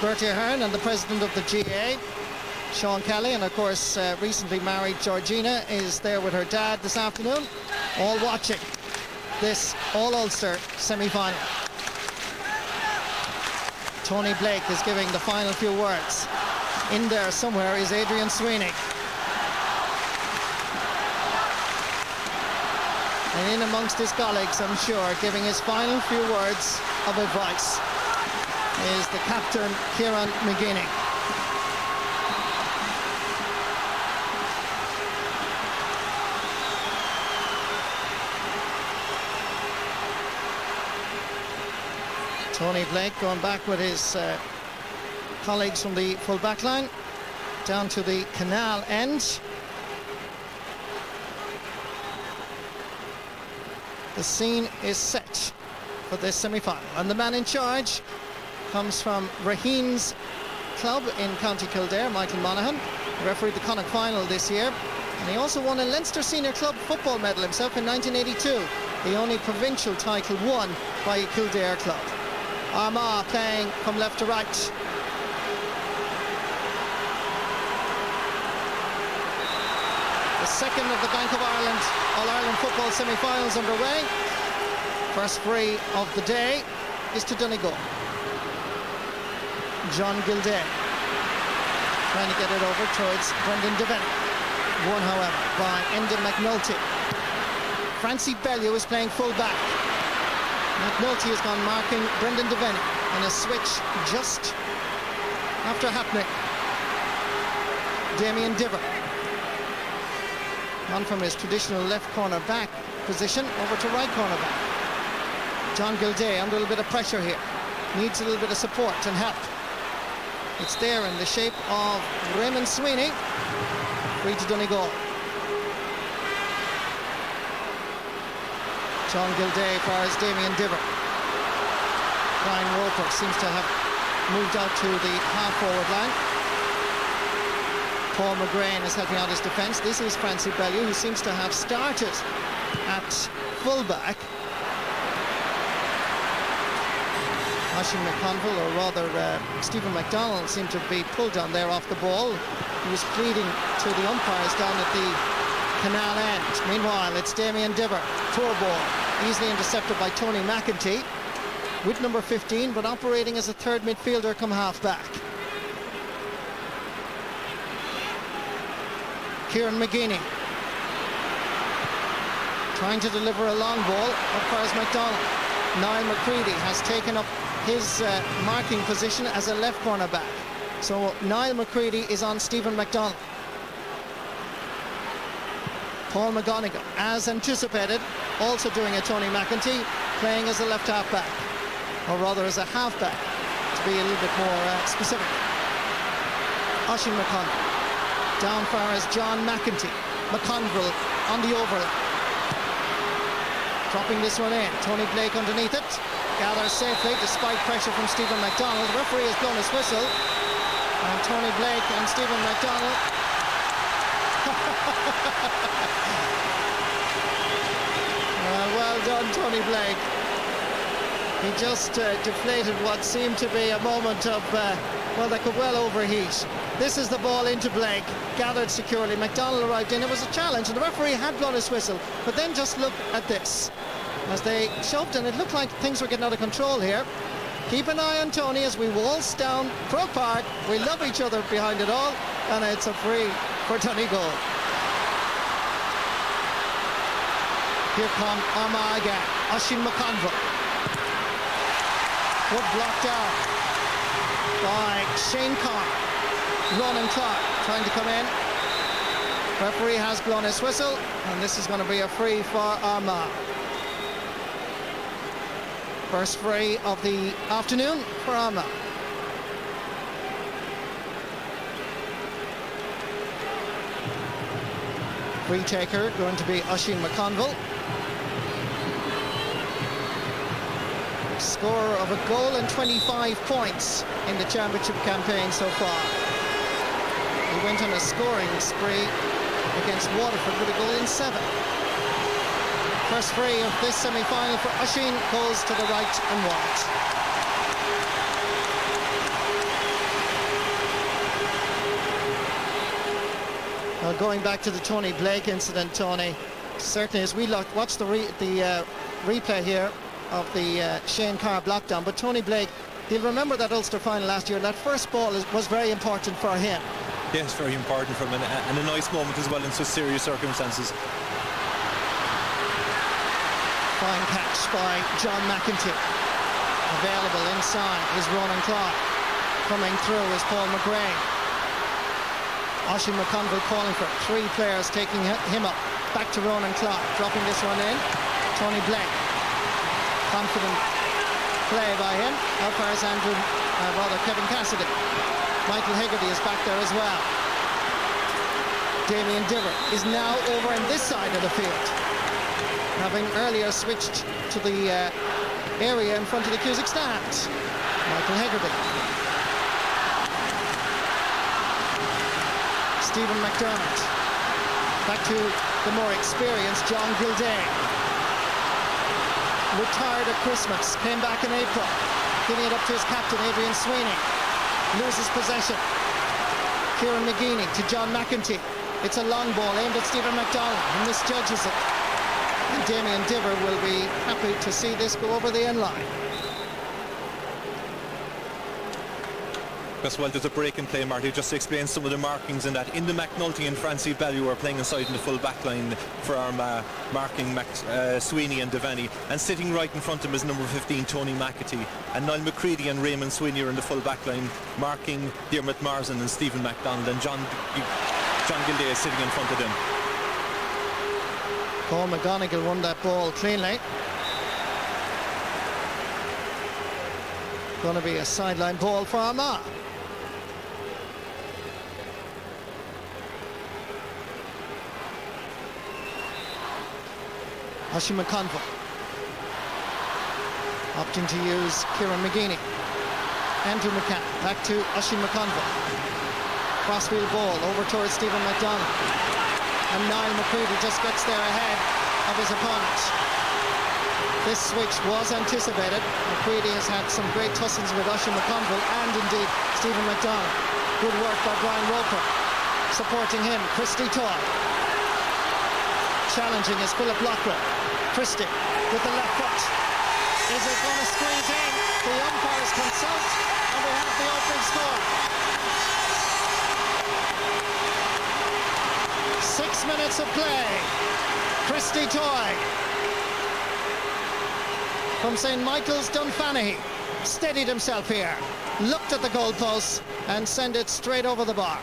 Bertie Ahern and the president of the GA, Sean Kelly, and of course recently married Georgina is there with her dad this afternoon, all watching this All-Ulster semi-final. Tony Blake is giving the final few words. In there somewhere is Adrian Sweeney. And in amongst his colleagues, I'm sure, giving his final few words of advice is the captain, Kieran McGuinney. Tony Blake going back with his colleagues from the full back line down to the canal end. The scene is set for this semi-final, and the man in charge comes from Raheen's club in County Kildare, Michael Monaghan, refereed the Connacht final this year, and he also won a Leinster Senior Club football medal himself in 1982, the only provincial title won by a Kildare club. Armagh playing from left to right. The second of the Bank of Ireland All-Ireland football semi-finals underway. First free of the day is to Donegal. John Gildea trying to get it over towards Brendan Devaney. Won, however, by Enda McNulty. Francie Bellew is playing full back. McNulty has gone marking Brendan Devaney, and a switch just after happening. Damien Diver on from his traditional left corner back position over to right corner back. John Gildea under a little bit of pressure here, needs a little bit of support and help. It's there in the shape of Raymond Sweeney. Free to Donegal. John Gildea fires Damien Diver. Brian Roper seems to have moved out to the half-forward line. Paul McGrain is helping out his defence. This is Francie Bellew, who seems to have started at full-back. Oisin McConville, or rather Stephen McDonald, seemed to be pulled down there off the ball. He was pleading to the umpires down at the canal end. Meanwhile, it's Damien Diver, tour ball, easily intercepted by Tony McEntee, with number 15, but operating as a third midfielder come half-back. Kieran McGuinney trying to deliver a long ball, up fires McDonald. Niall McCready has taken up his marking position as a left corner back. So Niall McCready is on Stephen McDonald. Paul McGonigal, as anticipated, also doing a Tony McEntee, playing as a left half-back, or rather as a half-back, to be a little bit more specific. Oisin McConville, down far as John McEntee. McConville on the overlap. Dropping this one in, Tony Blake underneath it, gathers safely despite pressure from Stephen McDonald. The referee has blown his whistle, and Tony Blake and Stephen McDonald well done, Tony Blake. He just deflated what seemed to be a moment of, well, that could well overheat. This is the ball into Blake, gathered securely. McDonald arrived in. It was a challenge, and the referee had blown his whistle. But then just look at this. As they shoved, and it looked like things were getting out of control here. Keep an eye on Tony as we waltz down Croke Park. We love each other behind it all, and it's a free for Donegal. Here come Armagh again. Oisin McConville. Good block down by Shane Carr. Ronan Clark trying to come in. Referee has blown his whistle, and this is going to be a free for Armagh. First free of the afternoon for Armagh. Free taker going to be Oisin McConville. Scorer of a goal and 25 points in the championship campaign so far. He went on a scoring spree against Waterford with a goal in 7. First free of this semi-final for Oisin goes to the right and wide. Well, going back to the Tony Blake incident, Tony, certainly as we watch the replay here of the Shane Carr blockdown, but Tony Blake, he'll remember that Ulster final last year. That first ball was very important for him. Yes, very important for him, and a nice moment as well in such serious circumstances. Fine catch by John McEntee. Available inside is Ronan Clark. Coming through is Paul McGrain. Oisin McConville calling for it. 3 players taking him up. Back to Ronan Clark, dropping this one in. Tony Blake. Confident play by him. How far is Kevin Cassidy? Michael Hegarty is back there as well. Damien Diver is now over on this side of the field, having earlier switched to the area in front of the Cusack stand. Michael Hegarty. Stephen McDermott. Back to the more experienced John Gildea. Retired at Christmas, came back in April, giving it up to his captain, Adrian Sweeney. Loses possession. Kieran McGeeney to John McEntee. It's a long ball aimed at Stephen McDonald, who misjudges it. And Damien Diver will be happy to see this go over the end line. As well, there's a break in play, Marty, just to explain some of the markings in that. Inda McNulty and Francie Bellew are playing inside in the full back line for Armagh, marking Sweeney and Devaney. And sitting right in front of him is number 15, Tony McAtee. And Niall McCready and Raymond Sweeney are in the full back line, marking Dermot Marsden and Stephen MacDonald. And John Gildea is sitting in front of them. Paul McGonigal won that ball cleanly. Going to be a sideline ball for Armagh. Oisin McConville opting to use Kieran McGeeney. Andrew McCann back to Oisin McConville. Crossfield ball over towards Stephen MacDonald, and Niall McCready just gets there ahead of his opponent. This switch was anticipated. McCready has had some great tussles with Oisin McConville and indeed Stephen MacDonald. Good work by Brian Roper. Supporting him, Christy Toy. Challenging is Philip Lockwood. Christie with the left foot. Is it going to squeeze in? The umpires consult, and we have the opening score. 6 minutes of play. Christy Toy from St. Michael's Dunfanaghy steadied himself here, looked at the goalposts and sent it straight over the bar.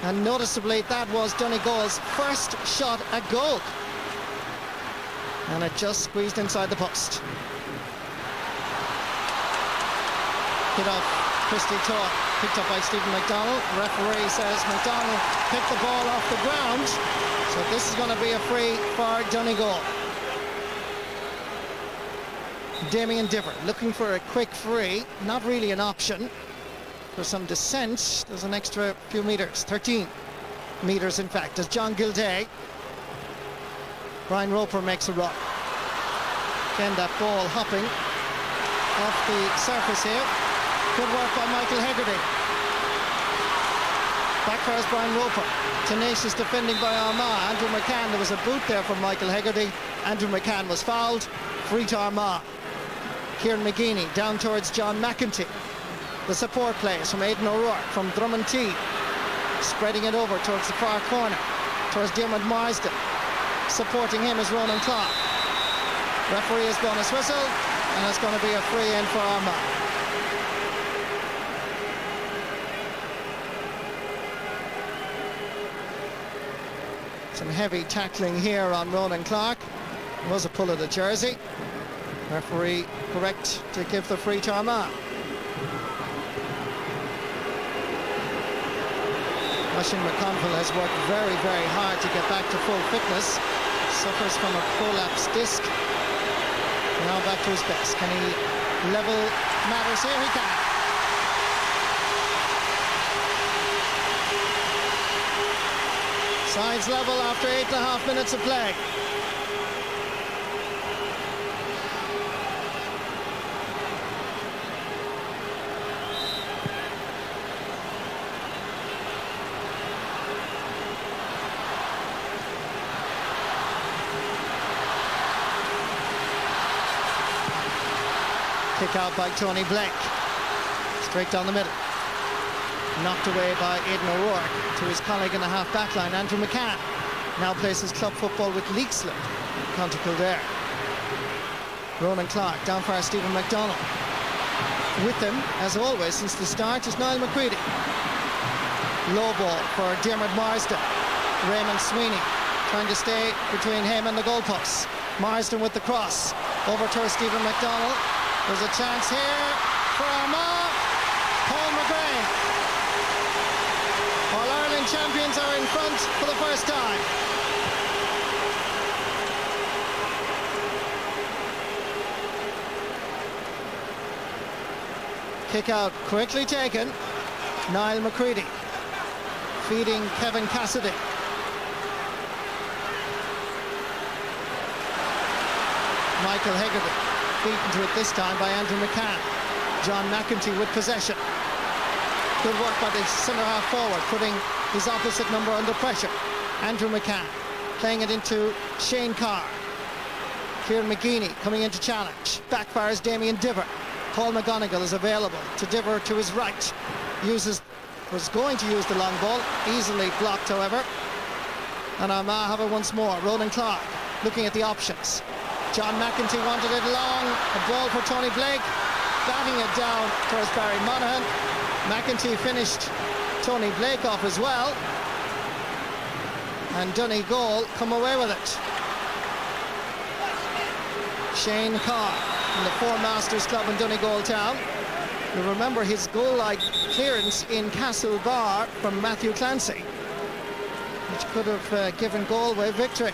And noticeably, that was Donegal's first shot at goal. And it just squeezed inside the post. Hit off Christy Toy, picked up by Stephen MacDonald. The referee says MacDonald picked the ball off the ground. So this is going to be a free for Donegal. Damien Diver looking for a quick free. Not really an option. For some descent, there's an extra few meters, 13 meters in fact, as John Gildea. Brian Roper makes a run. Again, that ball hopping off the surface here. Good work by Michael Hegarty. Backfires Brian Roper. Tenacious defending by Armagh. Andrew McCann, there was a boot there from Michael Hegarty. Andrew McCann was fouled. Free to Armagh. Kieran McGeeney down towards John McEntee. The support plays from Aidan O'Rourke, from Drummond T. Spreading it over towards the far corner, towards Dermot Marsden. Supporting him is Ronan Clark. Referee has blown his whistle, and it's going to be a free in for Armagh. Some heavy tackling here on Ronan Clark. It was a pull of the jersey. Referee correct to give the free to Armagh. Oisin McConville has worked very, very hard to get back to full fitness. Suffers from a prolapsed disc. Now back to his best. Can he level matters here? He can. Sides level after 8.5 minutes of play. Kick out by Tony Blake. Straight down the middle. Knocked away by Aidan O'Rourke to his colleague in the half-back line, Andrew McCann. Now plays his club football with Leixlip, County Kildare. Ronan Clark, down for Stephen McDonald. With him, as always, since the start, is Niall McCready. Low ball for Dermot Marsden. Raymond Sweeney trying to stay between him and the goalposts. Marsden with the cross. Over to Stephen McDonald. There's a chance here for Armagh. Paul McGrain. All-Ireland champions are in front for the first time. Kick out quickly taken. Niall McCready feeding Kevin Cassidy. Michael Hegarty beaten to it this time by Andrew McCann. John McEntee with possession. Good work by the centre half forward, putting his opposite number under pressure. Andrew McCann playing it into Shane Carr. Kieran McGeeney coming into challenge. Backfires Damien Diver. Paul McGonigal is available to Diver to his right. Was going to use the long ball, easily blocked however. And Armagh have it once more. Ronan Clark looking at the options. John McEntee wanted it long. A ball for Tony Blake. Batting it down towards Barry Monaghan. McEntee finished Tony Blake off as well. And Donegal come away with it. Shane Carr from the Four Masters Club in Donegal Town. You remember his goal-like clearance in Castlebar from Matthew Clancy, which could have given Galway victory.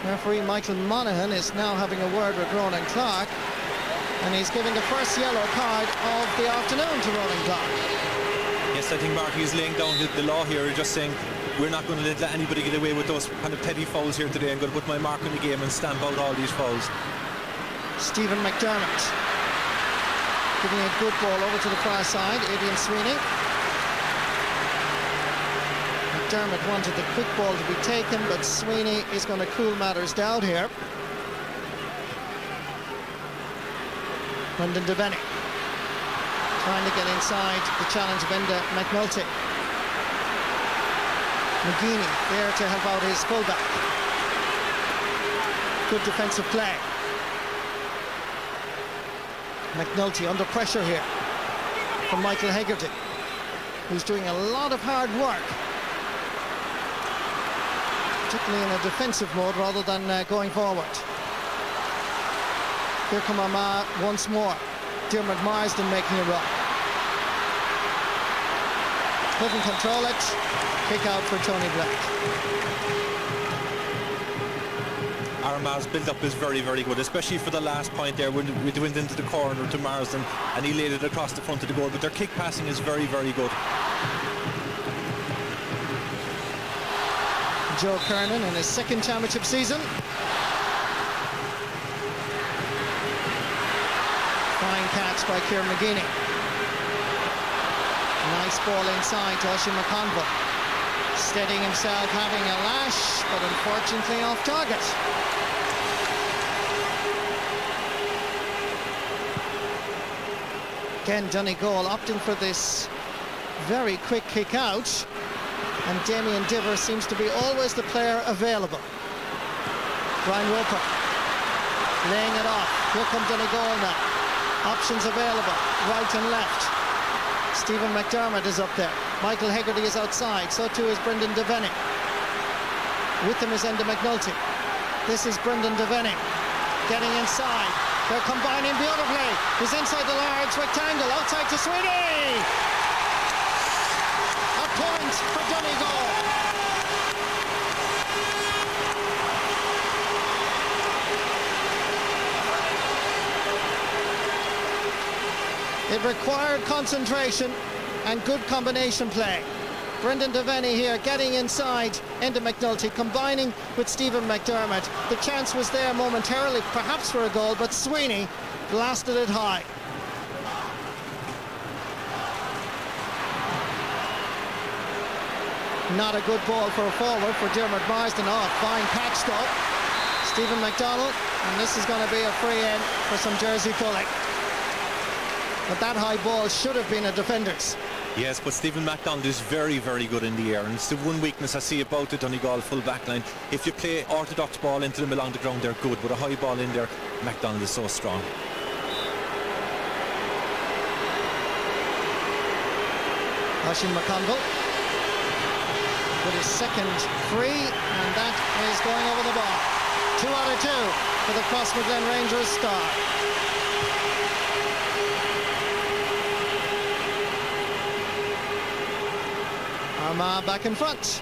Referee Michael Monaghan is now having a word with Ronan Clark, and he's giving the first yellow card of the afternoon to Ronan Clark. Yes, I think Marty is laying down the law here, just saying we're not going to let anybody get away with those kind of petty fouls here today. I'm going to put my mark on the game and stamp out all these fouls. Stephen McDermott giving a good ball over to the far side. Aidan Sweeney. McDermott wanted the quick ball to be taken, but Sweeney is going to cool matters down here. Brendan Devaney trying to get inside the challenge of Enda McNulty. McGeeney there to help out his fullback. Good defensive play. McNulty under pressure here from Michael Hegarty, who's doing a lot of hard work, particularly in a defensive mode rather than going forward. Here come Armagh once more. Dermot Marsden making a run. Couldn't control it. Kick out for Tony Blake. Armagh's build-up is very, very good, especially for the last point there when we went into the corner to Marsden and he laid it across the front of the goal. But their kick passing is very, very good. Joe Kernan in his second championship season. Fine catch by Kieran McGeeney. Nice ball inside to Oisin McConville. Steadying himself, having a lash, but unfortunately off target. Again, Donegal opting for this very quick kick out, and Damien Diver seems to be always the player available. Brian Roper laying it off. Here comes Donegal now. Options available, right and left. Stephen McDermott is up there. Michael Hegarty is outside, so too is Brendan Devaney. With him is Enda McNulty. This is Brendan Devaney getting inside. They're combining beautifully. He's inside the large rectangle, outside to Sweeney. A point for Donegal. It required concentration and good combination play. Brendan Devaney here getting inside Enda McNulty, combining with Stephen McDermott. The chance was there momentarily, perhaps for a goal, but Sweeney blasted it high. Not a good ball for a forward for Dermot Marsden. Oh, fine catch though. Stephen McDonald, and this is going to be a free in for some jersey pulling. But that high ball should have been a defender's. Yes, but Stephen McDonald is very, very good in the air, and it's the one weakness I see about the Donegal full back line. If you play orthodox ball into them along the ground, they're good, but a high ball in there, McDonald is so strong. Oisin McConville with his second free, and that is going over the bar. 2 out of 2 for the Crossmaglen Rangers star. Armagh back in front.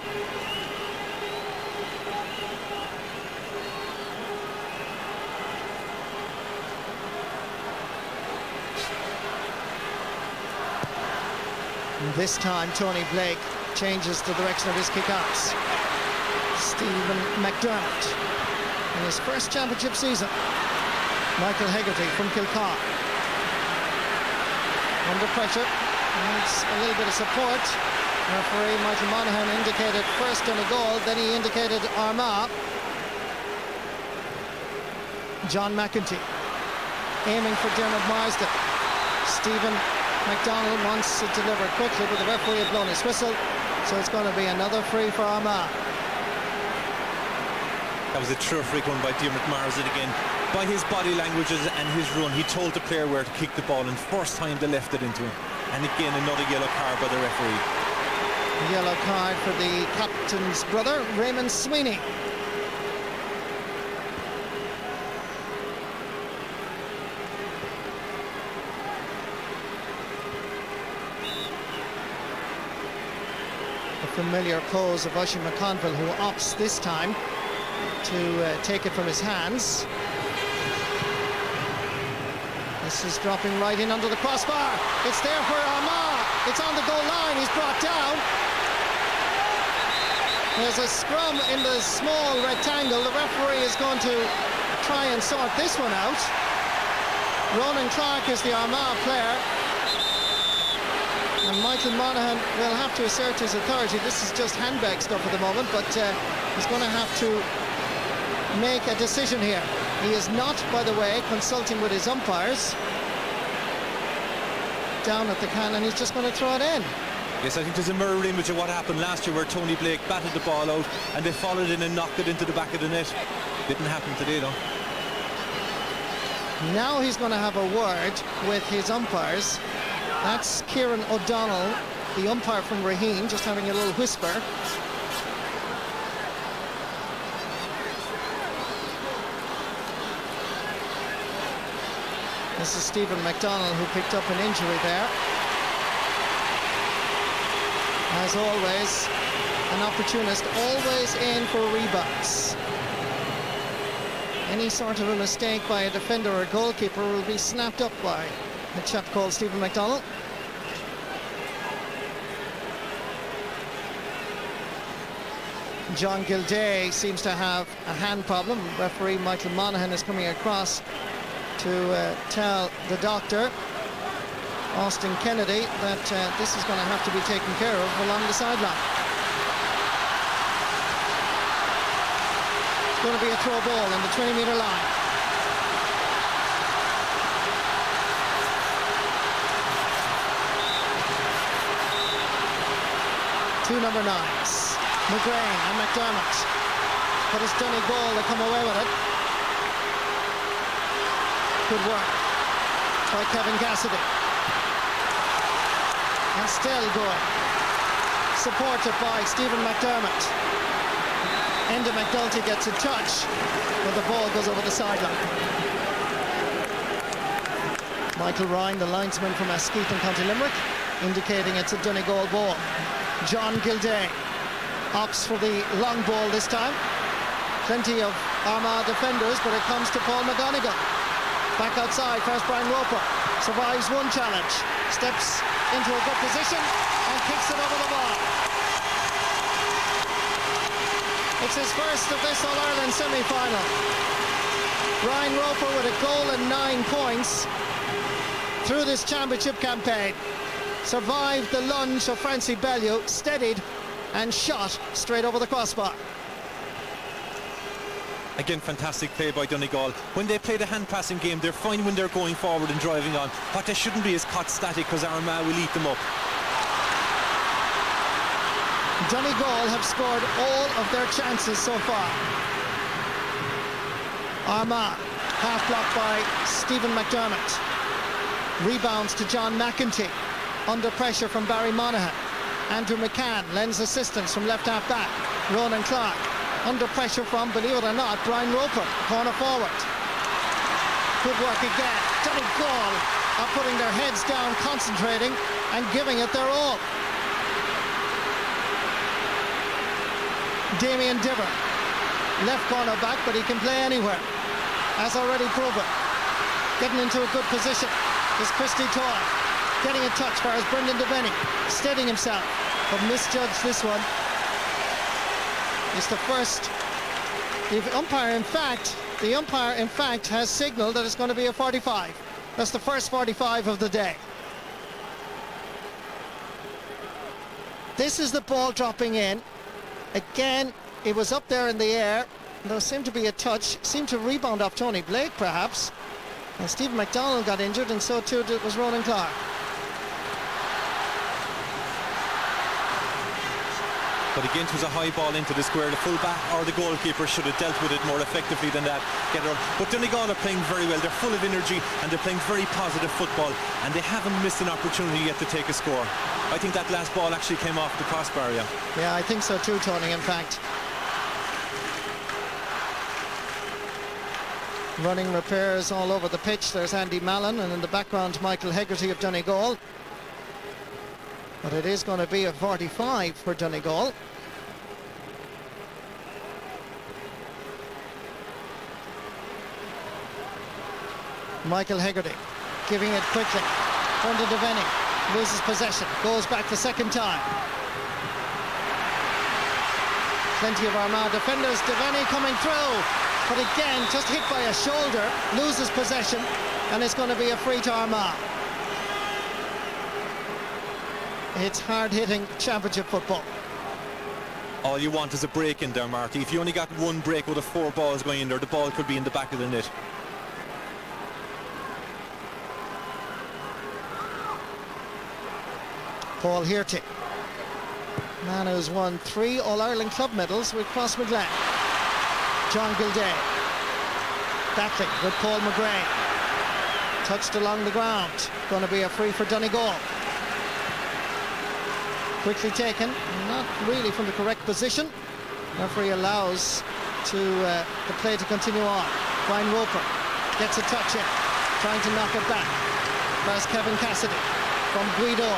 And this time Tony Blake changes the direction of his kick-outs. Stephen McDermott in his first championship season. Michael Hegarty from Kilcar. Under pressure, needs a little bit of support. Referee Michael Monaghan indicated first Donegal, then he indicated Armagh. John McEntee aiming for Dermot Marsden. Stephen McDonald wants to deliver quickly, but the referee had blown his whistle, so it's going to be another free for Armagh. That was a terrific one by Dermot Marsden again. By his body language and his run, he told the player where to kick the ball, and first time they left it into him. And again, another yellow card by the referee. Yellow card for the captain's brother, Raymond Sweeney. The familiar pose of Oisin McConville, who opts this time to take it from his hands. This is dropping right in under the crossbar. It's there for Armagh. It's on the goal line. He's brought down. There's a scrum in the small rectangle. The referee is going to try and sort this one out. Ronan Clark is the Armagh player. And Michael Monaghan will have to assert his authority. This is just handbag stuff at the moment, but he's going to have to make a decision here. He is not, by the way, consulting with his umpires down at the can, and he's just going to throw it in. Yes, I think there's a mirror image of what happened last year where Tony Blake batted the ball out and they followed in and knocked it into the back of the net. Didn't happen today, though. Now he's going to have a word with his umpires. That's Kieran O'Donnell, the umpire from Raheen, just having a little whisper. This is Stephen McDonald, who picked up an injury there. As always, an opportunist, always in for rebounds. Any sort of a mistake by a defender or a goalkeeper will be snapped up by a chap called Stephen McDonald. John Gilday seems to have a hand problem. Referee Michael Monaghan is coming across to tell the doctor, Austin Kennedy, that this is going to have to be taken care of along the sideline. It's going to be a throw ball on the 20-metre line. Two number 9s, McGrain and McDermott. But it's Donegal to come away with it. Good work by Kevin Cassidy. And still going. Supported by Stephen McDermott. Enda McNulty gets a touch, but the ball goes over the sideline. Michael Ryan, the linesman from Askeaton and County Limerick, indicating it's a Donegal ball. John Gilday opts for the long ball this time. Plenty of Armagh defenders, but it comes to Paul McGonigal. Back outside, first Brian Roper. Survives one challenge. Steps into a good position and kicks it over the bar. It's his first of this All-Ireland semi-final. Brian Roper with a goal and 9 points through this championship campaign. Survived the lunge of Francie Bellew, steadied and shot straight over the crossbar. Again, fantastic play by Donegal. When they play the hand-passing game, they're fine when they're going forward and driving on. What they shouldn't be is caught static, because Armagh will eat them up. Donegal have scored all of their chances so far. Armagh, half blocked by Stephen McDermott. Rebounds to John McEntee. Under pressure from Barry Monaghan. Andrew McCann lends assistance from left half back. Ronan Clark. Under pressure from, believe it or not, Brian Roper, corner forward. Good work again. Donegal are putting their heads down, concentrating and giving it their all. Damien Diver, left corner back, but he can play anywhere, as already proven. Getting into a good position is Christy Toy. Getting a touch for his Brendan Devaney, steadying himself, but misjudged this one. It's the first. The umpire in fact has signaled that it's going to be a 45. That's the first 45 of the day. This is the ball dropping in. Again, it was up there in the air. There seemed to be a touch, seemed to rebound off Tony Blake perhaps. And Stephen McDonald got injured, and so too was Ronan Clark. But again, it was a high ball into the square. The full-back or the goalkeeper should have dealt with it more effectively than that. But Donegal are playing very well. They're full of energy and they're playing very positive football, and they haven't missed an opportunity yet to take a score. I think that last ball actually came off the crossbar. Yeah, I think so too, Tony, in fact. Running repairs all over the pitch. There's Andy Mallon, and in the background Michael Hegarty of Donegal. But it is going to be a 45 for Donegal. Michael Hegarty giving it quickly. Brendan Devaney loses possession, goes back the second time. Plenty of Armagh defenders. Devaney coming through, but again just hit by a shoulder, loses possession, and it's going to be a free to Armagh. It's hard-hitting championship football. All you want is a break in there, Marty. If you only got one break out of 4 balls going in there, the ball could be in the back of the net. Paul Hearty, man who's won 3 All-Ireland club medals with Crossmaglen. John Gilday battling with Paul McGrain. Touched along the ground. Going to be a free for Donegal. Quickly taken, not really from the correct position. Referee allows the play to continue on. Brian Roper gets a touch in, trying to knock it back. There's Kevin Cassidy from Guido,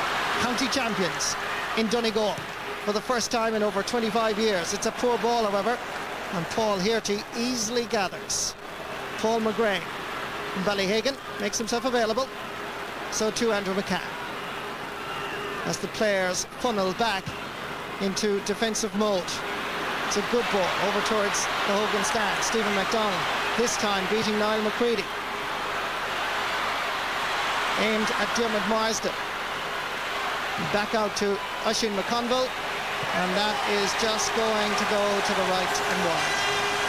county champions in Donegal for the first time in over 25 years. It's a poor ball, however, and Paul Hearty easily gathers. Paul McGrain from Ballyhagan makes himself available. So too Andrew McCann. As the players funnel back into defensive mode. It's a good ball over towards the Hogan stand. Stephen McDonald, this time beating Niall McCready. Aimed at Dermot Marsden. Back out to Oisin McConville, and that is just going to go to the right and wide.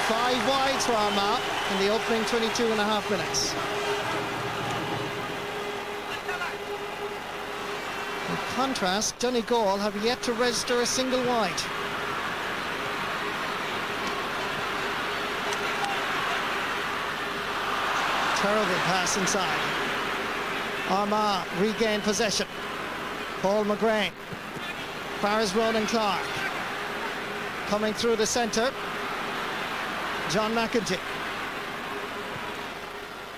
5 wides for Armagh in the opening 22.5 minutes. In contrast, Donegal have yet to register a single wide. Terrible pass inside. Armagh regain possession. Paul McGrain. Far is Ronan Clark. Coming through the centre. John McEntee.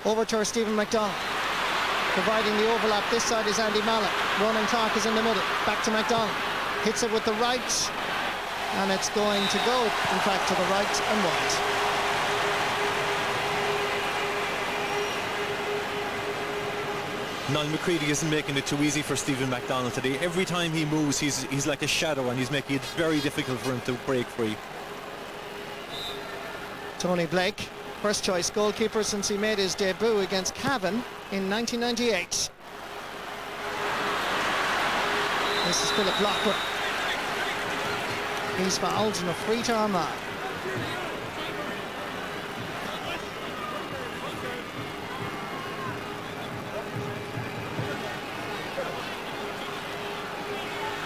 Over to Stephen McDonald. Providing the overlap. This side is Andy Mallon. Ronan Clark is in the middle. Back to McDonald. Hits it with the right. And it's going to go, in fact, to the right and wide. Niall McCready isn't making it too easy for Stephen McDonald today. Every time he moves, he's like a shadow, and he's making it very difficult for him to break free. Tony Blake, first choice goalkeeper since he made his debut against Cavan in 1998. This is Philip Lockwood. He's fouled and a free to Armagh.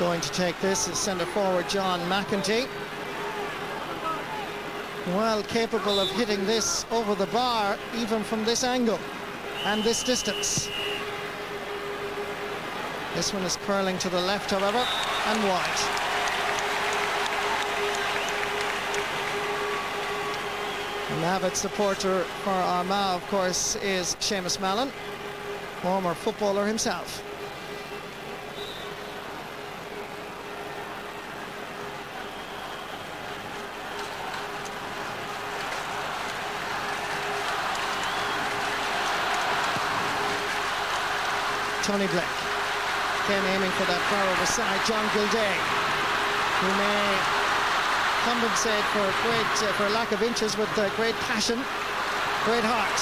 going to take this is centre forward John McEntee. Well capable of hitting this over the bar, even from this angle and this distance. This one is curling to the left, however, and wide. An avid supporter for Armagh, of course, is Seamus Mallon, former footballer himself. Tony Blake, again aiming for that far over side. John Gilday, who may compensate for lack of inches with great passion, great heart.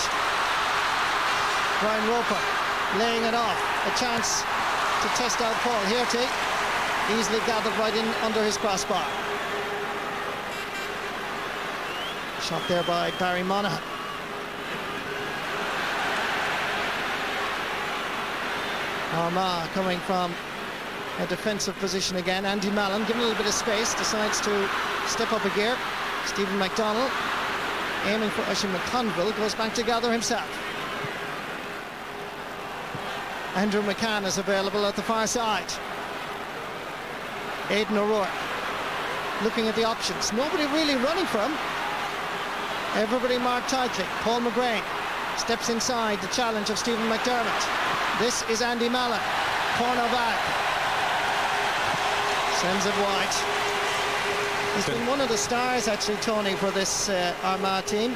Brian Roper laying it off, a chance to test out Paul Hirty, easily gathered right in under his crossbar. Shot there by Barry Monaghan. Armagh coming from a defensive position again. Andy Mallon, given a little bit of space, decides to step up a gear. Stephen McDonnell, aiming for Oisin McConville, goes back to gather himself. Andrew McCann is available at the far side. Aidan O'Rourke looking at the options. Nobody really running for him. Everybody marked tightly. Paul McGrain steps inside the challenge of Stephen McDermott. This is Andy Mallon, corner back, sends it wide. He's been one of the stars, actually, Tony, for this Armagh team.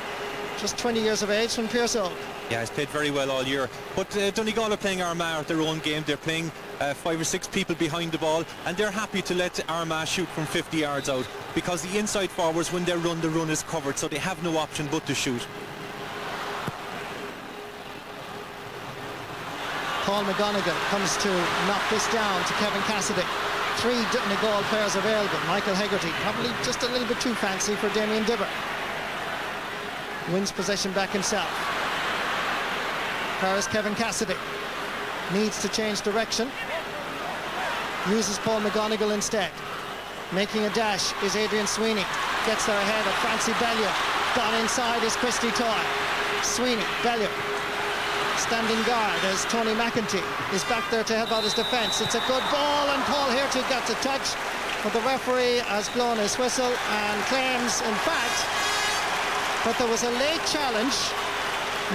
Just 20 years of age from Pearso. Yeah, he's played very well all year. But Donegal are playing Armagh at their own game. They're playing 5 or 6 people behind the ball, and they're happy to let Armagh shoot from 50 yards out, because the inside forwards, when they run, the run is covered, so they have no option but to shoot. Paul McGonigal comes to knock this down to Kevin Cassidy. 3 Donegal players available. Michael Hegarty, probably just a little bit too fancy for Damien Dibber. Wins possession back himself. Whereas Kevin Cassidy needs to change direction. Uses Paul McGonigal instead. Making a dash is Adrian Sweeney. Gets there ahead of Francie Bellew. Gone inside is Christy Toy. Sweeney, Bellew. Standing guard as Tony McEntee is back there to help out his defence. It's a good ball, and Paul Hirty gets a touch, but the referee has blown his whistle and claims, in fact, that there was a late challenge.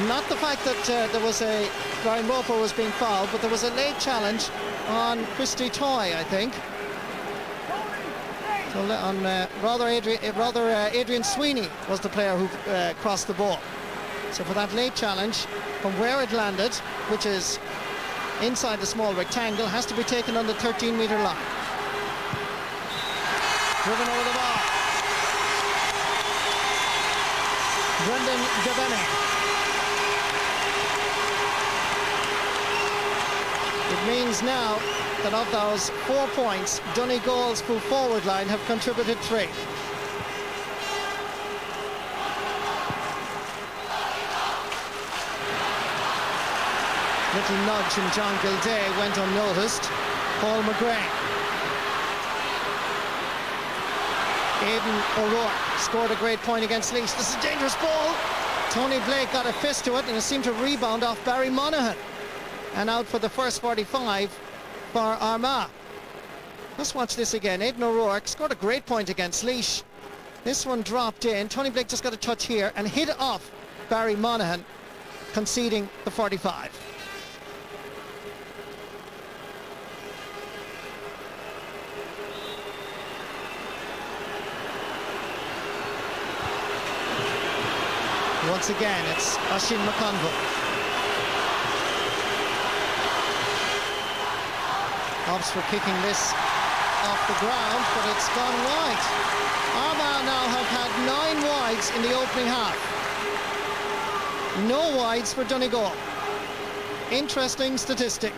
Not the fact that there was Brian Roper was being fouled, but there was a late challenge on Christy Toy, I think. So on Adrian Sweeney was the player who crossed the ball. So for that late challenge, from where it landed, which is inside the small rectangle, has to be taken on the 13-metre line. Driven over the bar. Brendan Devaney. It means now that of those 4 points, Donegal's full forward line have contributed 3. Little nudge from John Gilday went unnoticed. Paul McGrain. Aidan O'Rourke scored a great point against Laois. This is a dangerous ball. Tony Blake got a fist to it, and it seemed to rebound off Barry Monaghan. And out for the first 45 for Armagh. Let's watch this again. Aidan O'Rourke scored a great point against Laois. This one dropped in. Tony Blake just got a touch here and hit off Barry Monaghan, conceding the 45. Once again, it's Oisin McConville. Opts for kicking this off the ground, but it's gone wide. Armagh now have had 9 wides in the opening half. No wides for Donegal. Interesting statistic.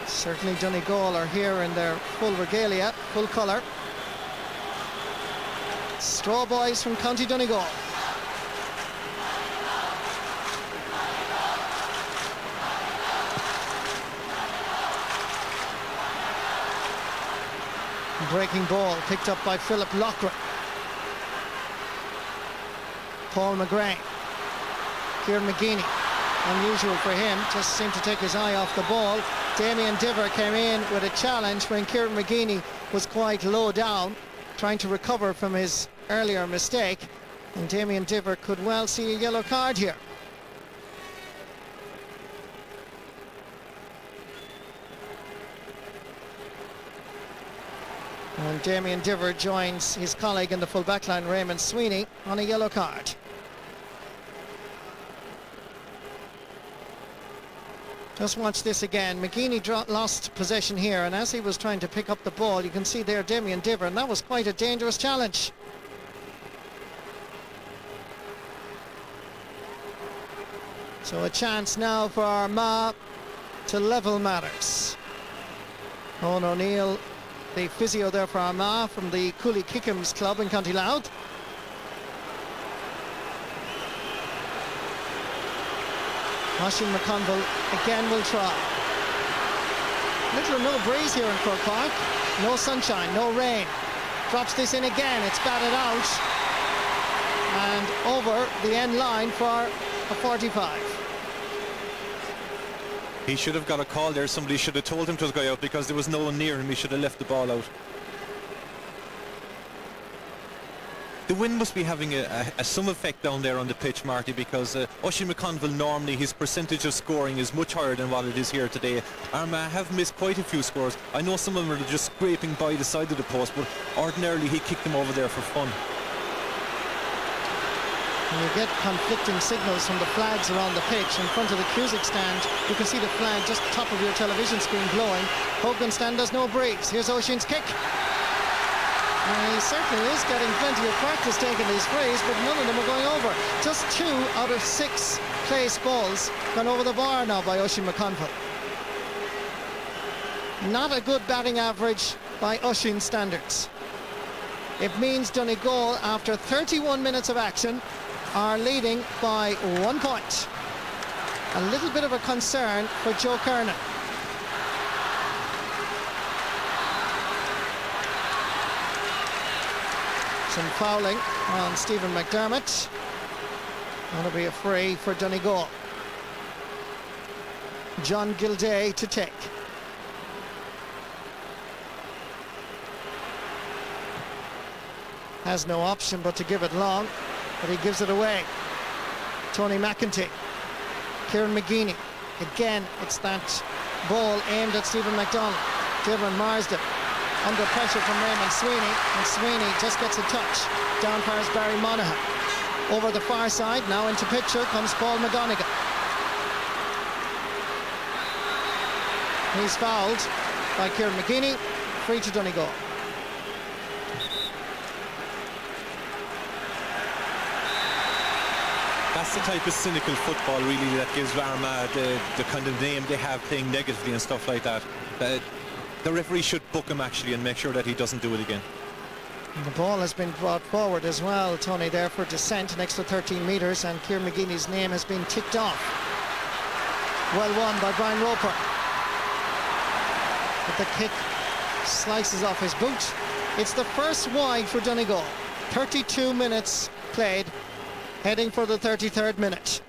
Certainly Donegal are here in their full regalia, full colour. Straw boys from County Donegal. Breaking ball picked up by Philip Loughran. Paul McGrain. Kieran McGeeney. Unusual for him, just seemed to take his eye off the ball. Damien Diver came in with a challenge when Kieran McGeeney was quite low down, trying to recover from his earlier mistake. And Damien Diver could well see a yellow card here. And Damien Diver joins his colleague in the full back line, Raymond Sweeney, on a yellow card. Just watch this again. McGeeney lost possession here, and as he was trying to pick up the ball, you can see there Damien Diver, and that was quite a dangerous challenge. So a chance now for Armagh to level matters. Owen O'Neill, the physio there for Armagh from the Cooley Kickham's club in County Louth. Oisin McConville again will try. Little or no breeze here in Croke Park. No sunshine, no rain. Drops this in again, it's batted out. And over the end line for a 45. He should have got a call there. Somebody should have told him to go out because there was no one near him. He should have left the ball out. The wind must be having some effect down there on the pitch, Marty, because Oisin McConville, normally his percentage of scoring is much higher than what it is here today. Armagh have missed quite a few scores. I know some of them are just scraping by the side of the post, but ordinarily he kicked them over there for fun. And you get conflicting signals from the flags around the pitch. In front of the Cusick stand, you can see the flag just top of your television screen blowing. Hogan stand does no breeze. Here's Oisin's kick. And he certainly is getting plenty of practice taking these frays, but none of them are going over. Just 2 out of 6 place balls gone over the bar now by Oisin McConville. Not a good batting average by Oisin standards. It means Donegal, after 31 minutes of action, are leading by 1 point. A little bit of a concern for Joe Kernan. Some fouling on Stephen McDermott. That'll be a free for Donegal. John Gilday to take. Has no option but to give it long, but he gives it away. Tony McEntee. Kieran McGeeney. Again, it's that ball aimed at Stephen McDonald. Dylan Marsden. Under pressure from Raymond Sweeney, and Sweeney just gets a touch. Down fires Barry Monaghan. Over the far side, now into picture, comes Paul McGonigal. He's fouled by Kieran McGeeney, free to Donegal. That's the type of cynical football, really, that gives Armagh the kind of name they have, playing negatively and stuff like that. The referee should book him actually and make sure that he doesn't do it again. And the ball has been brought forward as well, Tony, there for descent, next to 13 metres, and Kieran McGeeney's name has been ticked off. Well won by Brian Roper. But the kick slices off his boot. It's the first wide for Donegal. 32 minutes played, heading for the 33rd minute.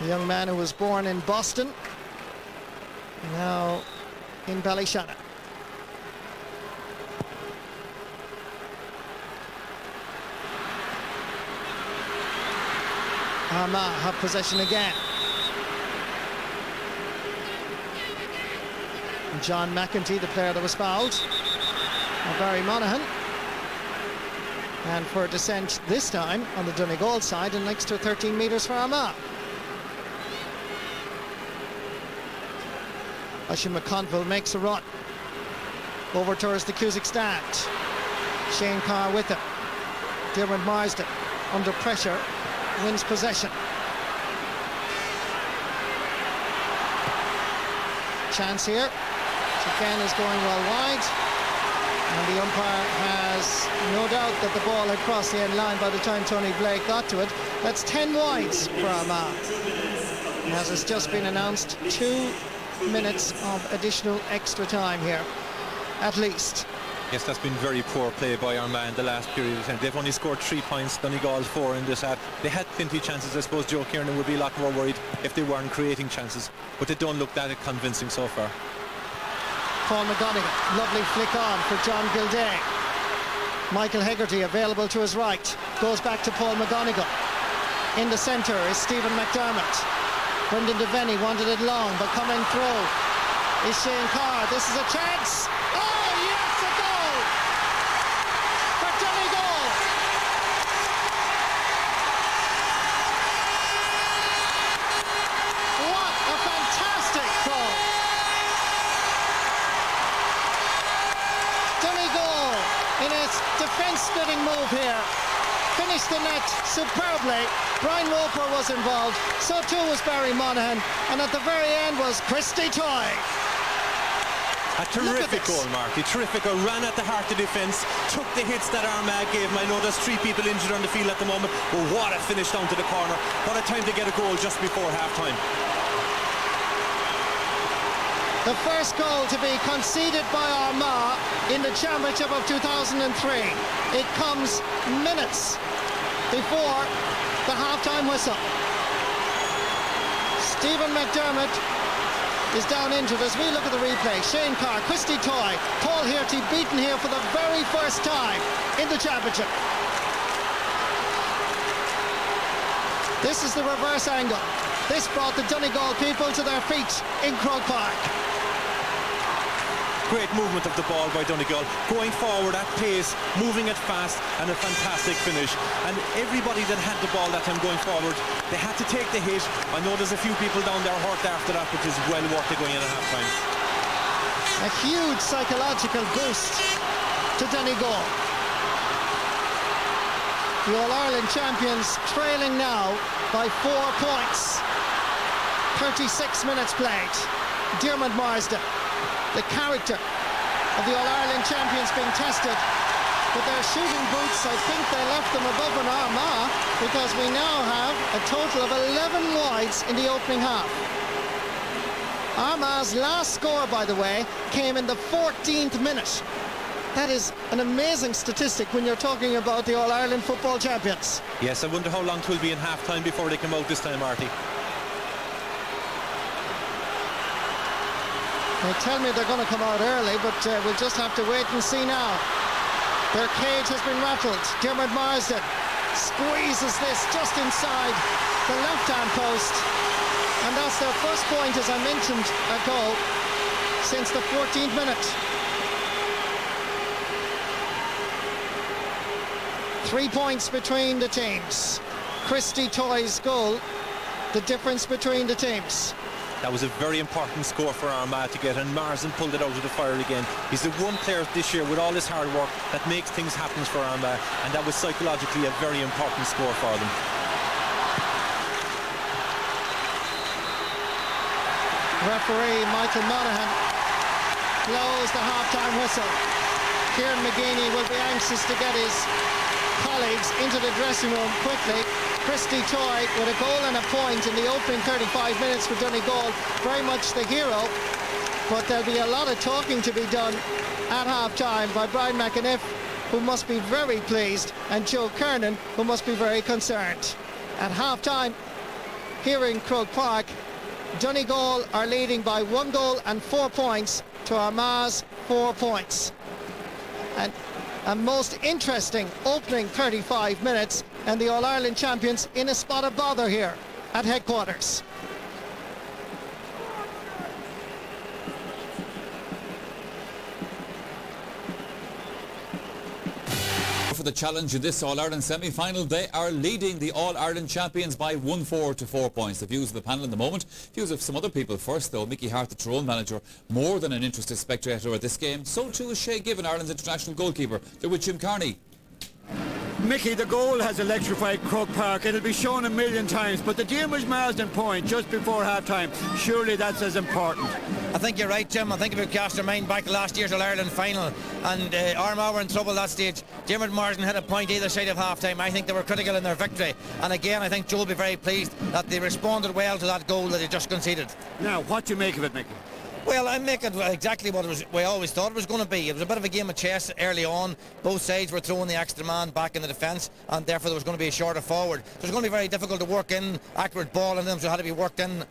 A young man who was born in Boston, now in Ballyshannon. Armagh have possession again. And John McEntee, the player that was fouled, and Barry Monaghan. And for descent this time on the Donegal side, and next to 13 metres for Armagh. Oisin McConville makes a run over towards the Cusick stand. Shane Carr with him. Dermot Marsden under pressure wins possession. Chance here. Again is going well wide, and the umpire has no doubt that the ball had crossed the end line by the time Tony Blake got to it. That's 10 wides for Armagh. As has just been announced, 2 minutes of additional extra time here, at least. Yes, that's been very poor play by Armagh in the last period of time. They've only scored 3 points, Donegal 4 in this half. They had plenty of chances. I suppose Joe Kiernan would be a lot more worried if they weren't creating chances, but they don't look that convincing so far. Paul McGonigal, lovely flick on for John Gildea. Michael Hegarty available to his right, goes back to Paul McGonigal. In the centre is Stephen McDermott. Brendan Devaney wanted it long, but coming through is Shane Carr. This is a chance. Oh, yes, a goal for Donegal. What a fantastic goal. Donegal, in its defence-splitting move here, finished the net superbly. Brian Roper was involved, so too was Barry Monaghan, and at the very end was Christy Toy. A terrific goal, Marty. Terrific. Ran at the heart of defence, took the hits that Armagh gave him. I know there's 3 people injured on the field at the moment, but what a finish down to the corner. What a time to get a goal just before half-time. The first goal to be conceded by Armagh in the Championship of 2003. It comes minutes before the half-time whistle. Stephen McDermott is down injured as we look at the replay. Shane Carr, Christy Toy, Paul Hearty beaten here for the very first time in the Championship. This is the reverse angle. This brought the Donegal people to their feet in Croke Park. Great movement of the ball by Donegal, going forward at pace, moving it fast, and a fantastic finish. And everybody that had the ball that time going forward, they had to take the hit. I know there's a few people down there hurt after that, which is well worth it going in at half-time. A huge psychological boost to Donegal. The All-Ireland champions trailing now by 4 points. 36 minutes played. Diarmuid Marsden, the character of the All-Ireland champions, being tested with their shooting boots. I think they left them above an Armagh, because we now have a total of 11 wides in the opening half. Armagh's last score, by the way, came in the 14th minute. That is an amazing statistic when you're talking about the All-Ireland football champions. Yes, I wonder how long it will be in half-time before they come out this time, Marty. They tell me they're going to come out early, but we'll just have to wait and see now. Their cage has been rattled. Diarmuid Marsden squeezes this just inside the left-hand post. And that's their first point, as I mentioned, a goal since the 14th minute. 3 points between the teams. Christy Toy's goal, the difference between the teams. That was a very important score for Armagh to get, and Marsden pulled it out of the fire again. He's the one player this year with all his hard work that makes things happen for Armagh, and that was psychologically a very important score for them. Referee Michael Monaghan blows the half-time whistle. Kieran McGeaney will be anxious to get his colleagues into the dressing room quickly. Christy Toy with a goal and a point in the opening 35 minutes for Donegal, very much the hero, but there'll be a lot of talking to be done at half-time by Brian McAniff, who must be very pleased, and Joe Kiernan, who must be very concerned. At half-time here in Croke Park, Donegal are leading by 1 goal and 4 points to Armagh's 4 points. And a most interesting opening 35 minutes, and the All-Ireland champions in a spot of bother here at headquarters. For the challenge in this All-Ireland semi-final, they are leading the All-Ireland champions by 1-4 to 4 points. The views of the panel in the moment. Views of some other people first, though. Mickey Hart, the Tyrone manager, more than an interested spectator at this game. So too is Shay Given, Ireland's international goalkeeper. They're with Jim Carney. Mickey, the goal has electrified Croke Park. It'll be shown a million times, but the Diarmuid Marsden point just before half-time, surely that's as important. I think you're right, Jim. I think if we cast our mind back to last year's All-Ireland final, and Armagh were in trouble that stage, Diarmuid Marsden had a point either side of half-time. I think they were critical in their victory, and again I think Joe will be very pleased that they responded well to that goal that they just conceded. Now, what do you make of it, Mickey? Well, I make it exactly what we always thought it was going to be. It was a bit of a game of chess early on. Both sides were throwing the extra man back in the defence, and therefore there was going to be a shorter forward. So it was going to be very difficult to work in accurate ball in them, so it had to be worked in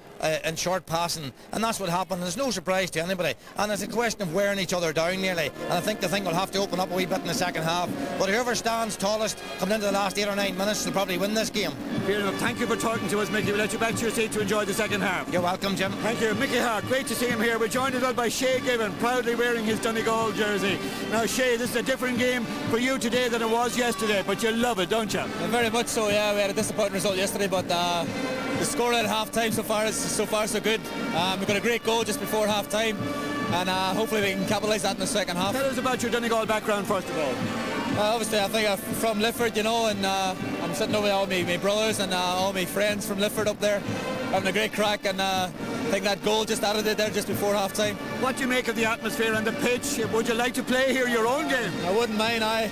short passing, and that's what happened. There's no surprise to anybody, and it's a question of wearing each other down nearly, and I think the thing will have to open up a wee bit in the second half. But whoever stands tallest coming into the last 8 or 9 minutes will probably win this game. Fair enough. Thank you for talking to us, Mickey. We'll let you back to your seat to enjoy the second half. You're welcome, Jim. Thank you. Mickey Hart, great to see him here. We're joined as well by Shay Given, proudly wearing his Donegal jersey. Now, Shay, this is a different game for you today than it was yesterday, but you love it, don't you? Very much so, yeah. We had a disappointing result yesterday, but the score at half-time so far so good. We got a great goal just before half-time, and hopefully we can capitalise that in the second half. Tell us about your Donegal background, first of all. Obviously, I think I'm from Lifford, you know, and I'm sitting over with all my brothers and all my friends from Lifford up there, having a great crack, and I think that goal just added it there just before half-time. What do you make of the atmosphere and the pitch? Would you like to play here your own game? I wouldn't mind, I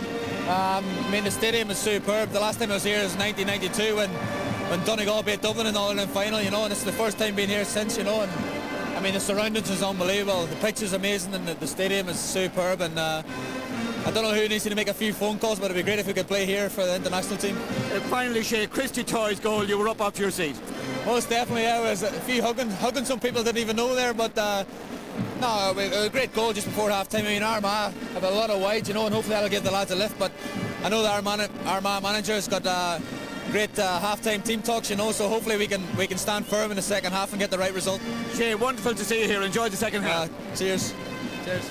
mean, the stadium is superb. The last time I was here was 1992 when Donegal beat Dublin in the All-Ireland final, you know, and it's the first time being here since, you know, and I mean, the surroundings is unbelievable. The pitch is amazing and the stadium is superb, and I don't know who needs to make a few phone calls, but it'd be great if we could play here for the international team. Finally, Shay, Christy Toy's goal, you were up off your seat. Most definitely, yeah. There was a few hugging some people didn't even know there, but no, a great goal just before half-time. I mean, Armagh have a lot of wides, you know, and hopefully that'll give the lads a lift, but I know the Armagh manager's got great half-time team talks, you know, so hopefully we can stand firm in the second half and get the right result. Shay, wonderful to see you here. Enjoy the second half. Cheers. Cheers.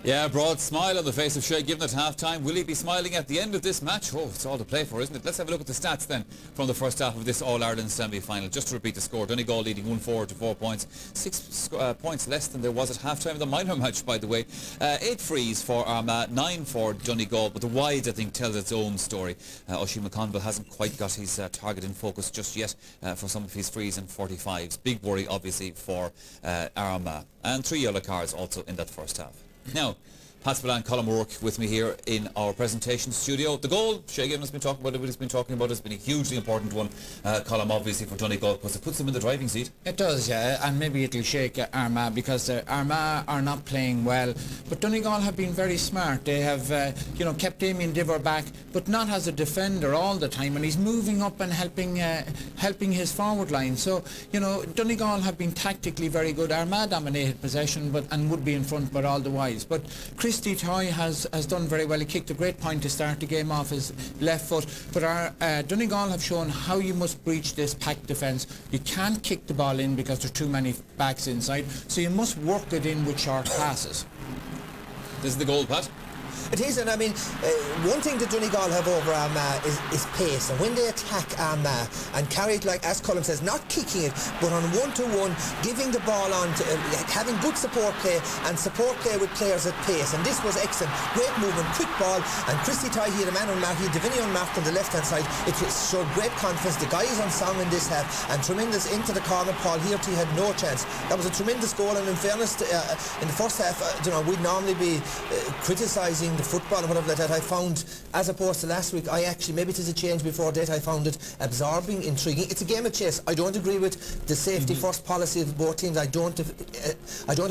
Yeah, broad smile on the face of Shay Given at half-time. Will he be smiling at the end of this match? Oh, it's all to play for, isn't it? Let's have a look at the stats then from the first half of this All-Ireland semi-final. Just to repeat the score, Donegal leading 1-4 to 4 points. 6 points less than there was at half-time of the minor match, by the way. 8 frees for Armagh, 9 for Donegal, but the wides, I think, tells its own story. Oisin McConville hasn't quite got his target in focus just yet for some of his frees and 45s. Big worry, obviously, for Armagh. And 3 yellow cards also in that first half. Now, Pat Spillane, Colin O'Rourke with me here in our presentation studio. The goal, Shay Given has been talking about, everybody's been talking about, has been a hugely important one, Colin, obviously, for Donegal, because it puts them in the driving seat. It does, yeah, and maybe it'll shake Armagh, because Armagh are not playing well, but Donegal have been very smart. They have, kept Damien Diver back, but not as a defender all the time, and he's moving up and helping his forward line. So, Donegal have been tactically very good. Armagh dominated possession, and would be in front, but all the wise. But Christy Toy has done very well. He kicked a great point to start the game off his left foot, but Donegal have shown how you must breach this packed defence. You can't kick the ball in because there's too many backs inside, so you must work it in with short passes. This is the goal, Pat. It is, and I mean, one thing that Donegal have over Armagh is pace, and when they attack Armagh and carry it, like as Colin says, not kicking it, but on one-to-one, giving the ball on, having good support play and support play with players at pace, and this was excellent. Great movement, quick ball, and Christy Toy here, the man on mark, he had Davini unmarked on the left-hand side. It showed great confidence. The guy is on song in this half, and tremendous into the corner. Paul Hearty had no chance. That was a tremendous goal, and in fairness, in the first half, we'd normally be criticising the football and whatever like that. I found, as opposed to last week, maybe it is a change before that, I found it absorbing, intriguing. It's a game of chess. I don't agree with the safety first policy of both teams. I don't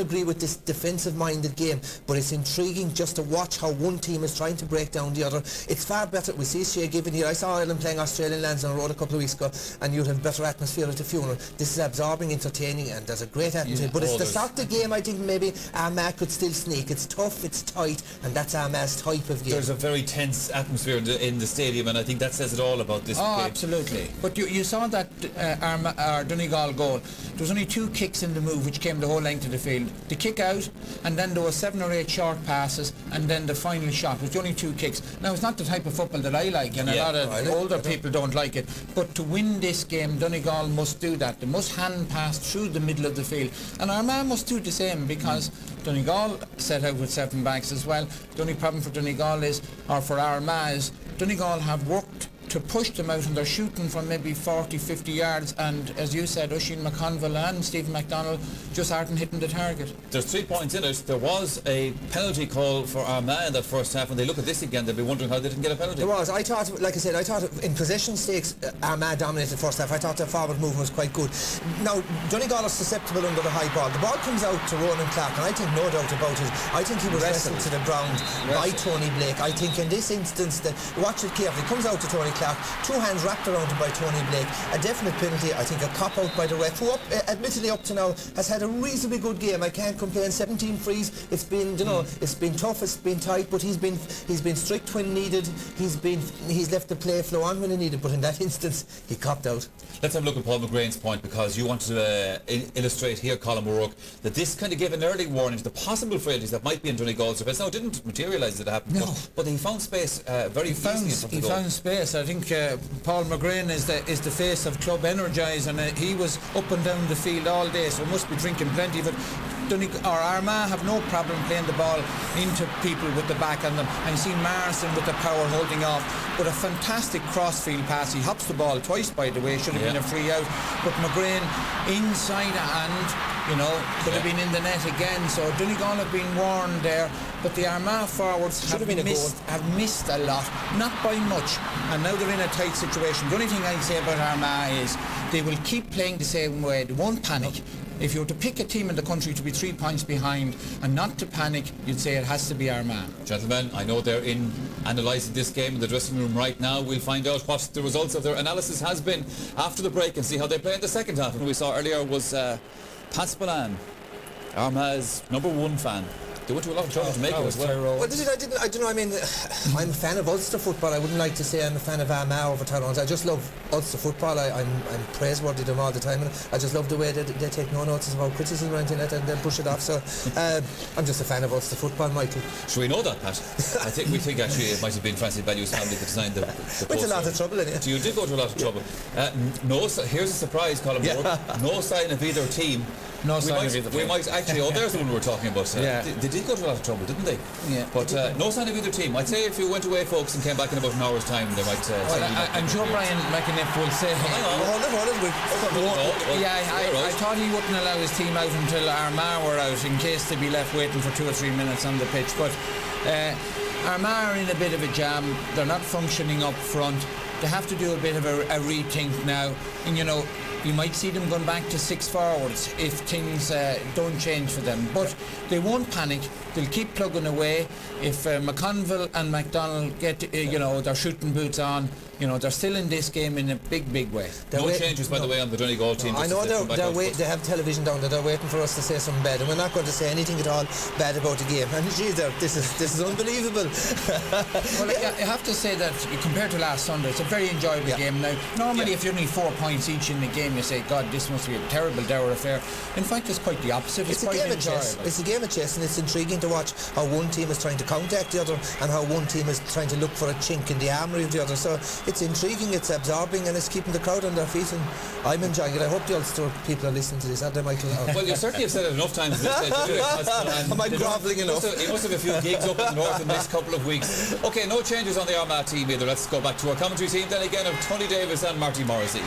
agree with this defensive minded game, but it's intriguing just to watch how one team is trying to break down the other. It's far better. We see Shay Given here. I saw Ireland playing Australian lands on the road a couple of weeks ago, and you'd have better atmosphere at the funeral. This is absorbing, entertaining, and there's a great atmosphere. But it's the sort of game I think maybe Armagh could still sneak. It's tough, it's tight, and that's Armagh's type of game. There's a very tense atmosphere in the stadium, and I think that says it all about this game. Absolutely. But you saw that Donegal goal. There was only 2 kicks in the move, which came the whole length of the field. The kick out, and then there were 7 or 8 short passes, and then the final shot, which only 2 kicks. Now, it's not the type of football that I like, and a lot of older people don't like it. But to win this game, Donegal must do that. They must hand pass through the middle of the field. And Armagh must do the same, because Donegal set out with 7 backs as well. The only problem for Donegal for Armagh is Donegal have worked to push them out, and they're shooting from maybe 40, 50 yards, and as you said, Oisin McConville and Stephen McDonald just aren't hitting the target. There's 3 points in it. There was a penalty call for Armagh in that first half, and they look at this again, they'll be wondering how they didn't get a penalty. There was. I thought, like I said, I thought in possession stakes, Armagh dominated first half. I thought their forward movement was quite good. Now, Donegal is susceptible under the high ball. The ball comes out to Ronan Clark, and I think no doubt about it, I think he was wrestled to the ground by Tony Blake. I think in this instance, watch it carefully, comes out to Tony Clark, 2 hands wrapped around him by Tony Blake, a definite penalty. I think a cop out by the ref, who admittedly up to now has had a reasonably good game. I can't complain. 17 frees. It's been, you know, it's been tough, it's been tight, but he's been strict when needed. He's left the play flow on when he needed, but in that instance he copped out. Let's have a look at Paul McGrain's point, because you wanted to illustrate here, Colin O'Rourke, that this kind of gave an early warning to the possible frailties that might be in Donegal's defence. Now, it didn't materialise that it happened, no. but he found space very easily. He found space. I think Paul McGrain is the face of Club Energise, and he was up and down the field all day, so must be drinking plenty of it. Armagh have no problem playing the ball into people with the back on them, and you see Marson with the power holding off, but a fantastic crossfield pass. He hops the ball twice, by the way, should have been a free out, but McGrain inside and, you know, could have been in the net again. So Donegal have been warned there, but the Armagh forwards have missed a lot, not by much, and now they're in a tight situation. The only thing I'd say about Armagh is they will keep playing the same way. They won't panic. If you were to pick a team in the country to be 3 points behind and not to panic, you'd say it has to be Armagh. Gentlemen, I know they're analysing this game in the dressing room right now. We'll find out what the results of their analysis has been after the break and see how they play in the second half. And we saw earlier was Pat Spillane, Armagh's #1 fan. They went to a lot of trouble to make it as well. Well, I don't know. I mean, I'm a fan of Ulster football. I wouldn't like to say I'm a fan of Armagh over Tyrone. I just love Ulster football. I'm praiseworthy of them all the time, and I just love the way they take no notice about criticism or anything like that, and they brush it off. So I'm just a fan of Ulster football, Michael. Should we know that, Pat? we think actually it might have been Francie Value's family that designed the Went a lot of trouble in it. So you did go to a lot of trouble. Here's a surprise, Colin O'Rourke. No sign of either team. No sign of either team. We might actually, there's the one we were talking about. They did go to a lot of trouble, didn't they? Yeah. But no sign of either team. I'd say if you went away, folks, and came back in about an hour's time, they might I'm sure Brian McAniff will say... I thought he wouldn't allow his team out until Armagh were out, in case they'd be left waiting for 2 or 3 minutes on the pitch. But Armagh are in a bit of a jam. They're not functioning up front. They have to do a bit of a rethink now. And, you know, you might see them going back to 6 forwards if things don't change for them. But they won't panic. They'll keep plugging away. If McConville and McDonald get, their shooting boots on, they're still in this game in a big, big way. No changes, by the way, on the Donegal team. I know they have television down there. They're waiting for us to say something bad, and we're not going to say anything at all bad about the game. And geez, this is unbelievable. Well, I have to say that compared to last Sunday, it's a very enjoyable game now. Normally, if you're only 4 points each in the game, you say, God, this must be a terrible dour affair. In fact, it's quite the opposite. It's quite enjoyable. It's a game of chess, and it's intriguing to watch how one team is trying to counteract the other, and how one team is trying to look for a chink in the armoury of the other. So it's intriguing, it's absorbing, and it's keeping the crowd on their feet, and I'm enjoying it. I hope the Ulster people are listening to this, aren't they, Michael? Well, you certainly have said it enough times at this stage. Am I grovelling enough? He must have a few gigs up in the north in the next couple of weeks. OK, no changes on the Armagh team either. Let's go back to our commentary team then again of Tony Davis and Marty Morrissey.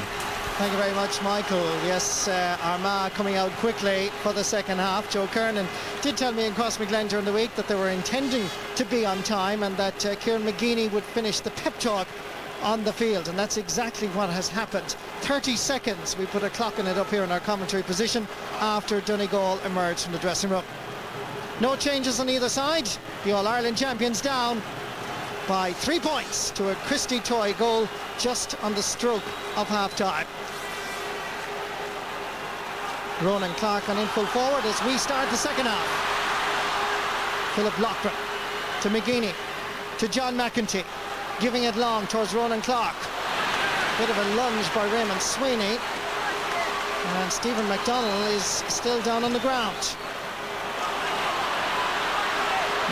Thank you very much, Michael. Yes, Armagh coming out quickly for the second half. Joe Kernan did tell me in Crossmaglen during the week that they were intending to be on time, and that Kieran McGeeney would finish the pep talk on the field, and that's exactly what has happened. 30 seconds, we put a clock on it up here in our commentary position, after Donegal emerged from the dressing room. No changes on either side. The All-Ireland champions down by 3 points to a Christy Toy goal just on the stroke of half-time. Ronan Clark on in full forward as we start the second half. Philip Loughran to McGeeney to John McEntee, giving it long towards Ronan Clark. Bit of a lunge by Raymond Sweeney, and Stephen McDonald is still down on the ground.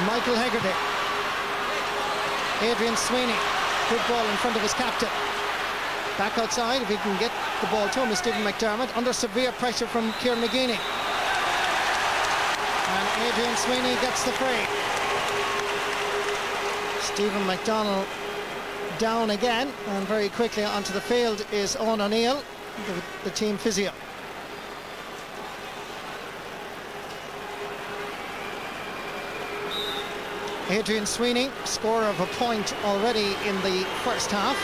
Michael Hegarty, Adrian Sweeney, good ball in front of his captain. Back outside, if he can get the ball to him, is Stephen McDermott, under severe pressure from Kieran McGeeney. And Adrian Sweeney gets the free. Stephen McDonald down again, and very quickly onto the field is Owen O'Neill, the team physio. Adrian Sweeney, scorer of a point already in the first half.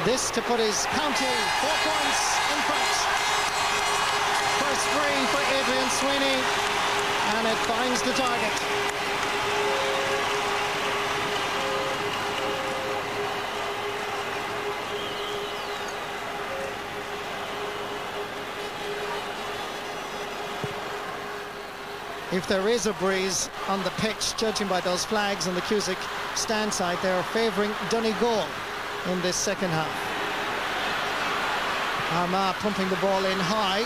This to put his county 4 points in front. First free for Adrian Sweeney, and it finds the target. If there is a breeze on the pitch, judging by those flags on the Cusack stand side, they are favouring Donegal in this second half. Armagh pumping the ball in high.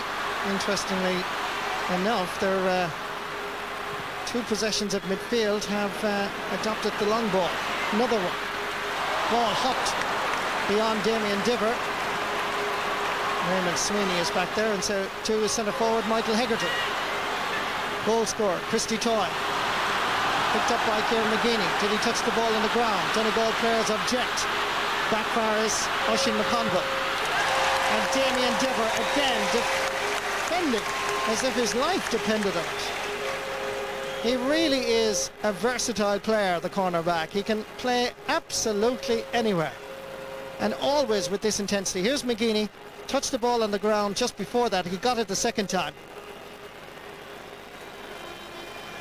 Interestingly enough, their 2 possessions at midfield have adopted the long ball. Another one. Ball hooked beyond Damien Diver. Raymond Sweeney is back there, and so too is centre forward Michael Hegarty. Goal scorer, Christy Toy. Picked up by Kieran McGeaney. Did he touch the ball on the ground? Donegal players object. Backfires Oisin McConville. And Damien Diver again defending as if his life depended on it. He really is a versatile player, the cornerback. He can play absolutely anywhere, and always with this intensity. Here's McGeaney, touched the ball on the ground just before that. He got it the second time.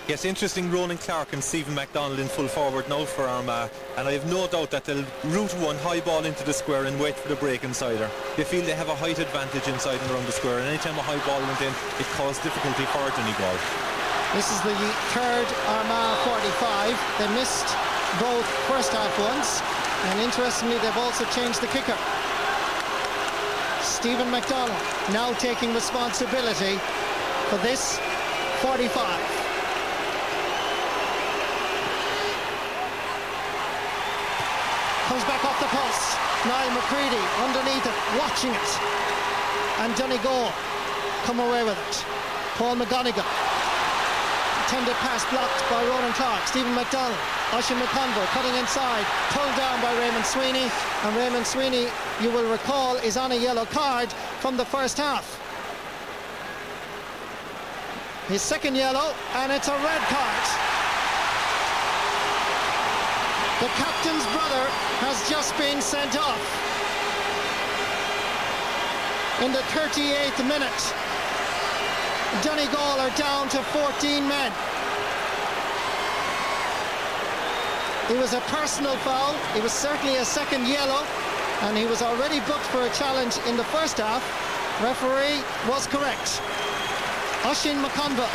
Yes, interesting. Ronan Clark and Stephen MacDonald in full forward now for Armagh, and I have no doubt that they'll route one high ball into the square and wait for the break inside her. They feel they have a height advantage inside and around the square, and anytime a high ball went in, it caused difficulty for Donegal. This is the third Armagh 45. They missed both first half ones, and interestingly they've also changed the kicker. Stephen MacDonald now taking responsibility for this 45. Comes back off the post. Niall McCready underneath it, watching it. And Donegal come away with it. Paul McGonigal. Intended pass blocked by Ronan Clark. Stephen MacDonald. Oisin McConville cutting inside. Pulled down by Raymond Sweeney. And Raymond Sweeney, you will recall, is on a yellow card from the first half. His second yellow, and it's a red card. The captain's brother has just been sent off. In the 38th minute, Donegal are down to 14 men. It was a personal foul. It was certainly a second yellow, and he was already booked for a challenge in the first half. Referee was correct. Oisin McConville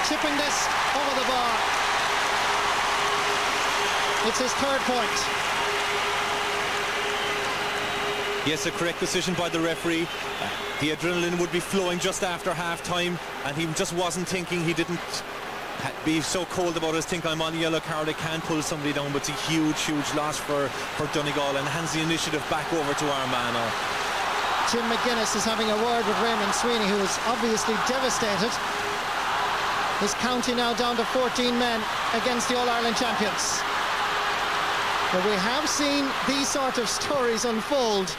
chipping this over the bar. It's his third point. Yes, a correct decision by the referee. The adrenaline would be flowing just after half-time, and he just wasn't thinking. He didn't be so cold about us, think I'm on a yellow card, I can't pull somebody down, but it's a huge, huge loss for Donegal, and hands the initiative back over to Armagh now. Jim McGuinness is having a word with Raymond Sweeney, who is obviously devastated. His county now down to 14 men against the All-Ireland champions. But we have seen these sort of stories unfold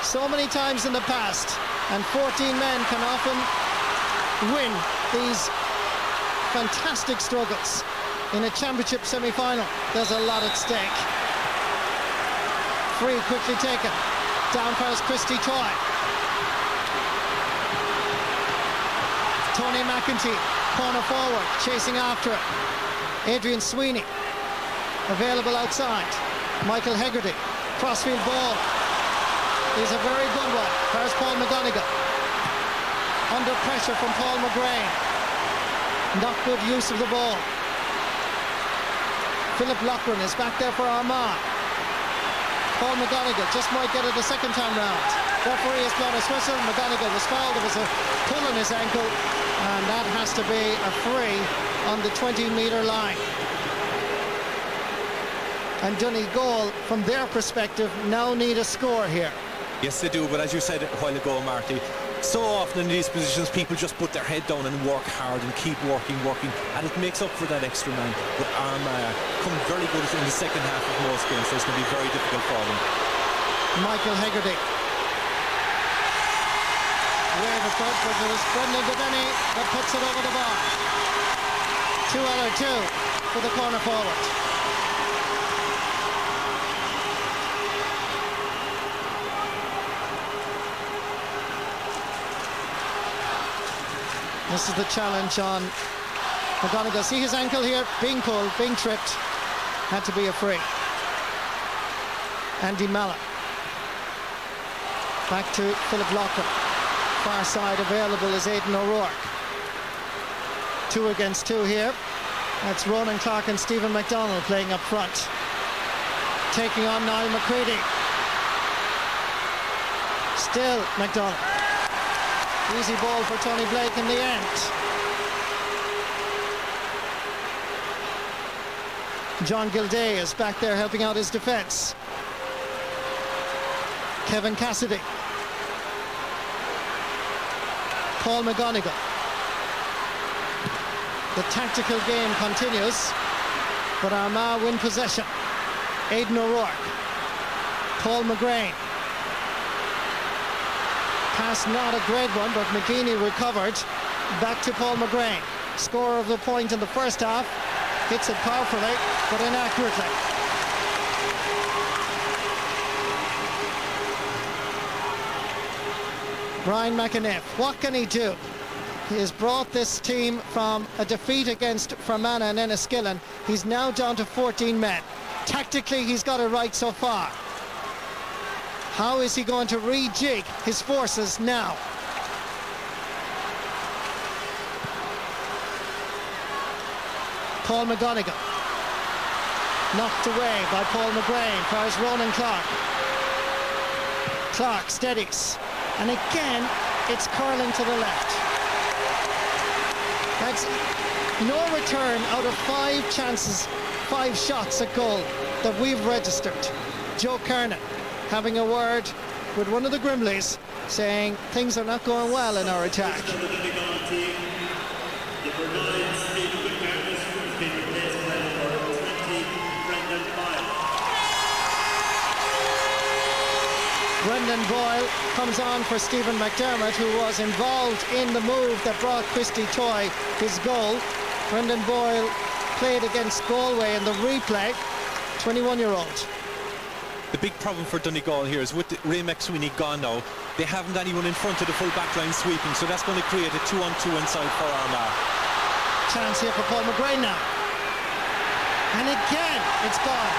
so many times in the past, and 14 men can often win these fantastic struggles. In a championship semi-final, there's a lot at stake. Free quickly taken. Down pass Christy Toy. Tony McEntee, corner forward, chasing after it. Adrian Sweeney, available outside. Michael Hegarty, crossfield ball. Is a very good one. There's Paul McGonigal. Under pressure from Paul McGrain. Not good use of the ball. Philip Loughran is back there for Armagh. Paul McGonigal just might get it a second time round. Referee has blown his whistle. McGonigal was fouled. There was a pull on his ankle, and that has to be a free on the 20-metre line. And Donegal, from their perspective, now need a score here. Yes, they do, but as you said a while ago, Marty, so often in these positions people just put their head down and work hard and keep working, and it makes up for that extra man. But Armagh come very good in the second half of most games, so it's going to be very difficult for them. Michael Hegarty. Wave of front, but it was Brendan Devaney that puts it over the bar. 2 out of 2 for the corner forward. This is the challenge on McGonigal. See his ankle here, being pulled, being tripped. Had to be a free. Andy Mallon. Back to Philip Loughlin. Far side available is Aidan O'Rourke. 2 against 2 here. That's Ronan Clark and Stephen McDonald playing up front. Taking on Niall McCready. Still McDonald. Easy ball for Tony Blake in the end. John Gilday is back there helping out his defence. Kevin Cassidy. Paul McGonigal. The tactical game continues, but Armagh win possession. Aidan O'Rourke. Paul McGrain. Pass not a great one, but McGeaney recovered. Back to Paul McGrain. Scorer of the point in the first half. Hits it powerfully, but inaccurately. Brian McAniff, what can he do? He has brought this team from a defeat against Fermanagh and Enniskillen. He's now down to 14 men. Tactically, he's got it right so far. How is he going to rejig his forces now? Paul McGonigal. Knocked away by Paul McGrain. Tries Ronan Clark. Clark steadies. And again, it's curling to the left. That's no return out of 5 chances, 5 shots at goal that we've registered. Joe Kernan having a word with one of the Grimleys, saying things are not going well in our attack. Brendan Boyle comes on for Stephen McDermott, who was involved in the move that brought Christy Toy his goal. Brendan Boyle played against Galway in the replay, 21-year-old. The big problem for Donegal here is with Ray McSweeney gone now, they haven't anyone in front of the full back line sweeping, so that's going to create a 2-on-2 inside for Armagh. Chance here for Paul McGrain now. And again, it's gone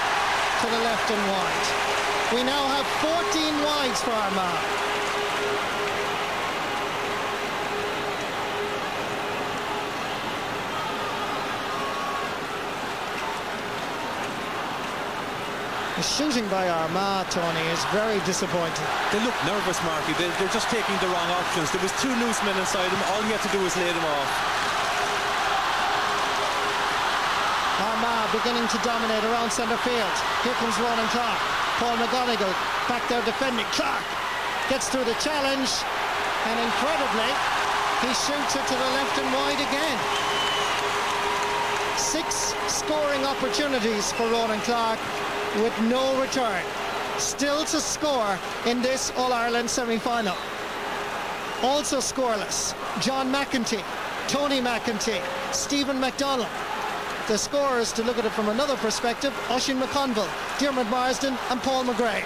to the left and wide. We now have 14 wides for Armagh. The shooting by Armagh, Tony, is very disappointing. They look nervous, Marky. They're just taking the wrong options. There was 2 loose men inside them. All you had to do was lay them off. Armagh beginning to dominate around centre field. Here comes Ronan Clark. Paul McGonigal back there defending. Clark gets through the challenge, and incredibly, he shoots it to the left and wide again. 6 scoring opportunities for Ronan Clark with no return. Still to score in this All-Ireland semi-final. Also scoreless, John McEntee, Tony McEntee, Stephen McDonald. The scorers, to look at it from another perspective, Oisin McConville, Diarmuid Marsden and Paul McGrain.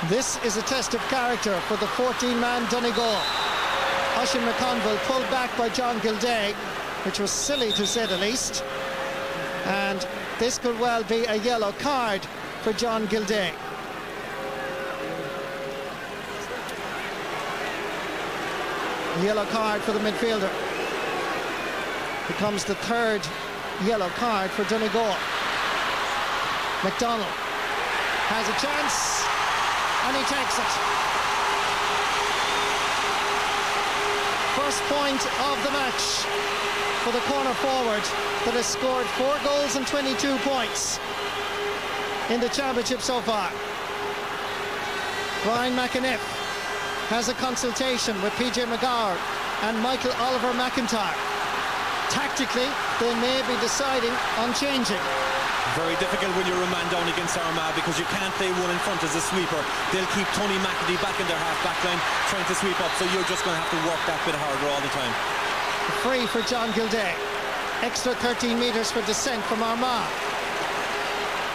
This is a test of character for the 14-man Donegal. Oisin McConville pulled back by John Gilday, which was silly to say the least. And this could well be a yellow card for John Gilday. Yellow card for the midfielder. Becomes the 3rd yellow card for Donegal. McDonald has a chance, and he takes it. First point of the match for the corner forward that has scored 4 goals and 22 points in the championship so far. Brian McAniff has a consultation with PJ McGowan and Michael Oliver McIntyre. Tactically, they may be deciding on changing. Very difficult when you're a man down against Armagh because you can't play one in front as a sweeper. They'll keep Tony McAtee back in their half-back line trying to sweep up, so you're just going to have to work that bit harder all the time. Free for John Gilday. Extra 13 metres for descent from Armagh.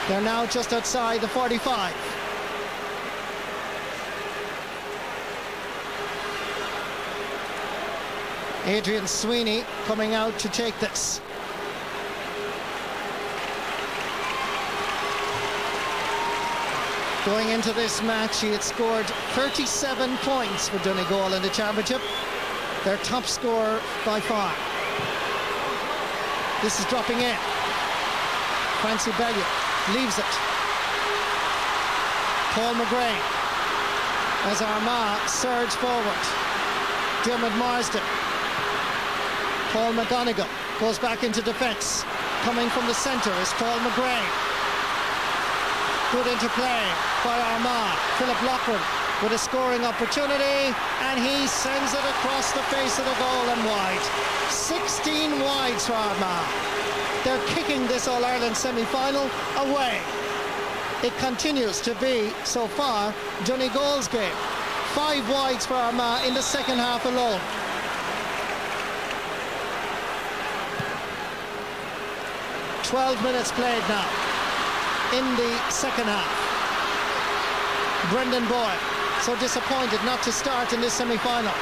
They're now just outside the 45. Adrian Sweeney coming out to take this. Going into this match, he had scored 37 points for Donegal in the championship, their top scorer by far. This is dropping in. Francie Bellew leaves it. Paul McGrain as Armagh surge forward. Dermot Marsden. Paul McGonigal goes back into defence. Coming from the centre is Paul McGrain. Good interplay by Armagh. Philip Loughran with a scoring opportunity, and he sends it across the face of the goal and wide. 16 wides for Armagh. They're kicking this All-Ireland semi-final away. It continues to be, so far, Donegal's game. 5 wides for Armagh in the second half alone. "12 minutes played now in the second half. Brendan Boyle, so disappointed not to start in this semi-final.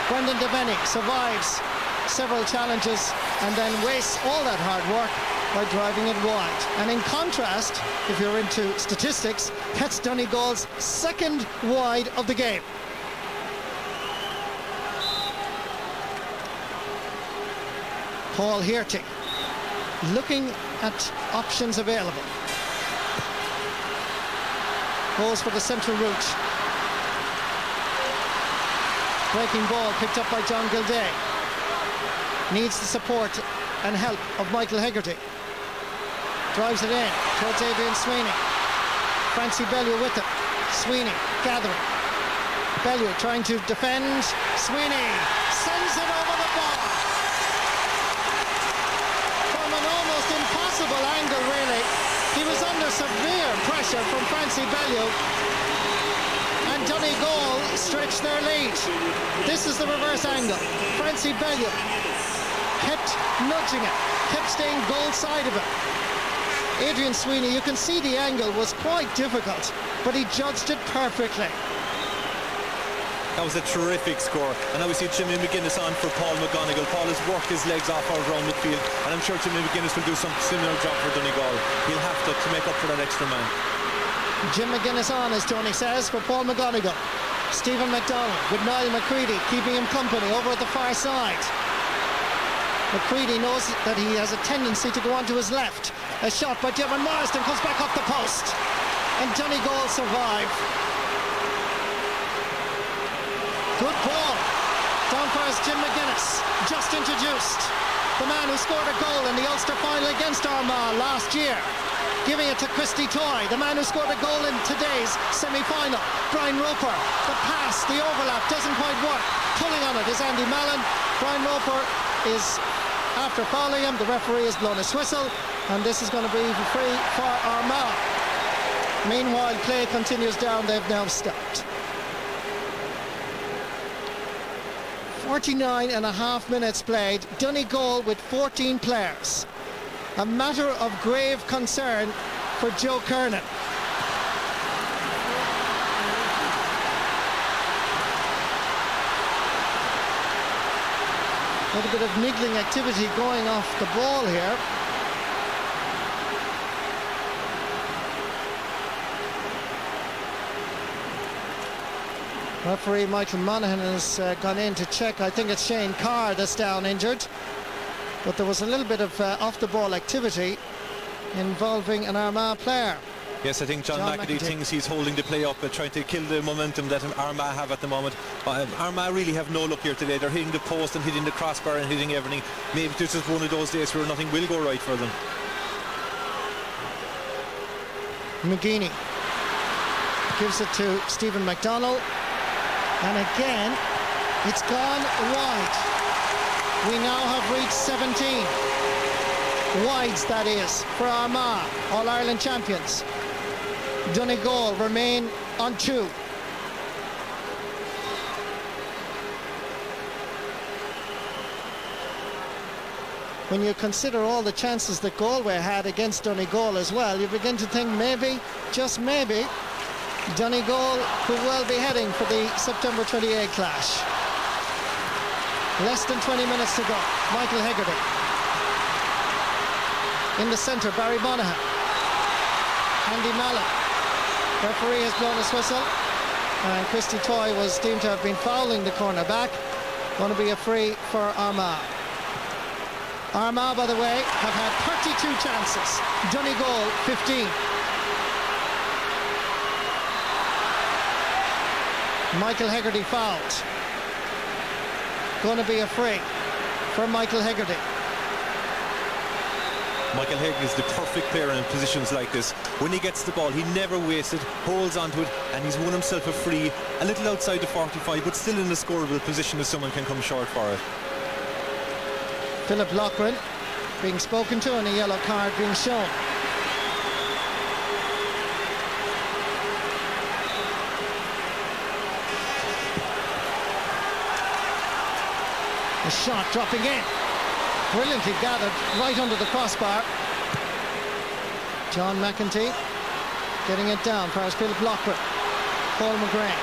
Brendan Devaney survives several challenges and then wastes all that hard work by driving it wide. And in contrast, if you're into statistics, that's Donegal's second wide of the game. Paul Hearty looking at options available. Goes for the central route. Breaking ball picked up by John Gilday. Needs the support and help of Michael Hegarty. Drives it in towards Adrian Sweeney. Francie Bellew with it. Sweeney gathering. Bellew trying to defend. Sweeney sends it over the bar. From an almost impossible angle, really. He was under severe pressure from Francie Bellew, and Donegal stretched their lead. This is the reverse angle. Francie Bellew kept nudging it, kept staying goal side of it. Adrian Sweeney, you can see the angle was quite difficult, but he judged it perfectly. That was a terrific score, and now we see Jimmy McGuinness on for Paul McGonigal. Paul has worked his legs off all around midfield, and I'm sure Jimmy McGuinness will do some similar job for Donegal. He'll have to make up for that extra man. Jim McGuinness on, as Tony says, for Paul McGonigal. Stephen McDonald with Niall McCready keeping him company over at the far side. McCready knows that he has a tendency to go onto his left. A shot by Dermot Marsden comes back up the post, and Donegal survive. Good ball. Down first, Jim McGuinness, just introduced. The man who scored a goal in the Ulster final against Armagh last year. Giving it to Christy Toy, the man who scored a goal in today's semi-final. Brian Roper, the pass, the overlap doesn't quite work. Pulling on it is Andy Mallon. Brian Roper is after fouling him. The referee has blown his whistle, and this is going to be free for Armagh. Meanwhile, play continues down. They've now stopped. 49.5 minutes played. Donegal with 14 players. A matter of grave concern for Joe Kernan. A little bit of niggling activity going off the ball here. Referee Michael Monaghan has gone in to check. I think it's Shane Carr that's down injured. But there was a little bit of off-the-ball activity involving an Armagh player. Yes, I think John McAtee thinks he's holding the play up and trying to kill the momentum that Armagh have at the moment. Armagh really have no luck here today. They're hitting the post and hitting the crossbar and hitting everything. Maybe this is one of those days where nothing will go right for them. McGeaney gives it to Stephen McDonnell. And again, it's gone wide. We now have reached 17. Wides, that is, for Armagh, All-Ireland champions. Donegal remain on 2. When you consider all the chances that Galway had against Donegal as well, you begin to think maybe, just maybe, Donegal could well be heading for the September 28 clash. Less than 20 minutes to go. Michael Hegarty. In the centre, Barry Monaghan. Andy Mallon. Referee has blown his whistle. And Christy Toy was deemed to have been fouling the corner back. Going to be a free for Armagh. Armagh, by the way, have had 32 chances. Donegal, 15. Michael Hegarty fouled. Going to be a free for Michael Hegarty. Michael Hegarty is the perfect player in positions like this. When he gets the ball, he never wastes it, holds onto it, and he's won himself a free, a little outside the 45, but still in a scoreable position if someone can come short for it. Philip Loughran being spoken to and a yellow card being shown. The shot dropping in. Brilliantly gathered right under the crossbar. John McEntee getting it down for Philip Loughran. Paul McGrain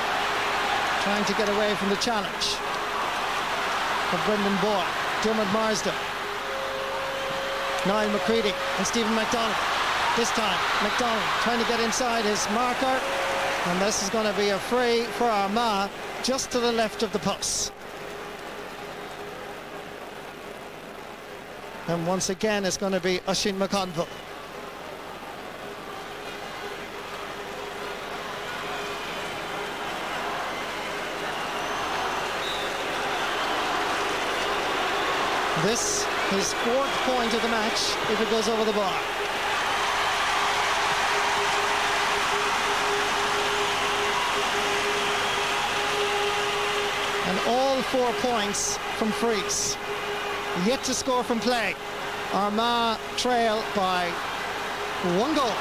trying to get away from the challenge of Brendan Boyd. Dermot Marsden, Niall McCready and Stephen MacDonald. This time MacDonald trying to get inside his marker, and this is going to be a free for Armagh just to the left of the post. And once again it's going to be Oisín McConville. This his 4th point of the match if it goes over the bar. And all 4 points from frees. Yet to score from play. Armagh trail by 1 goal.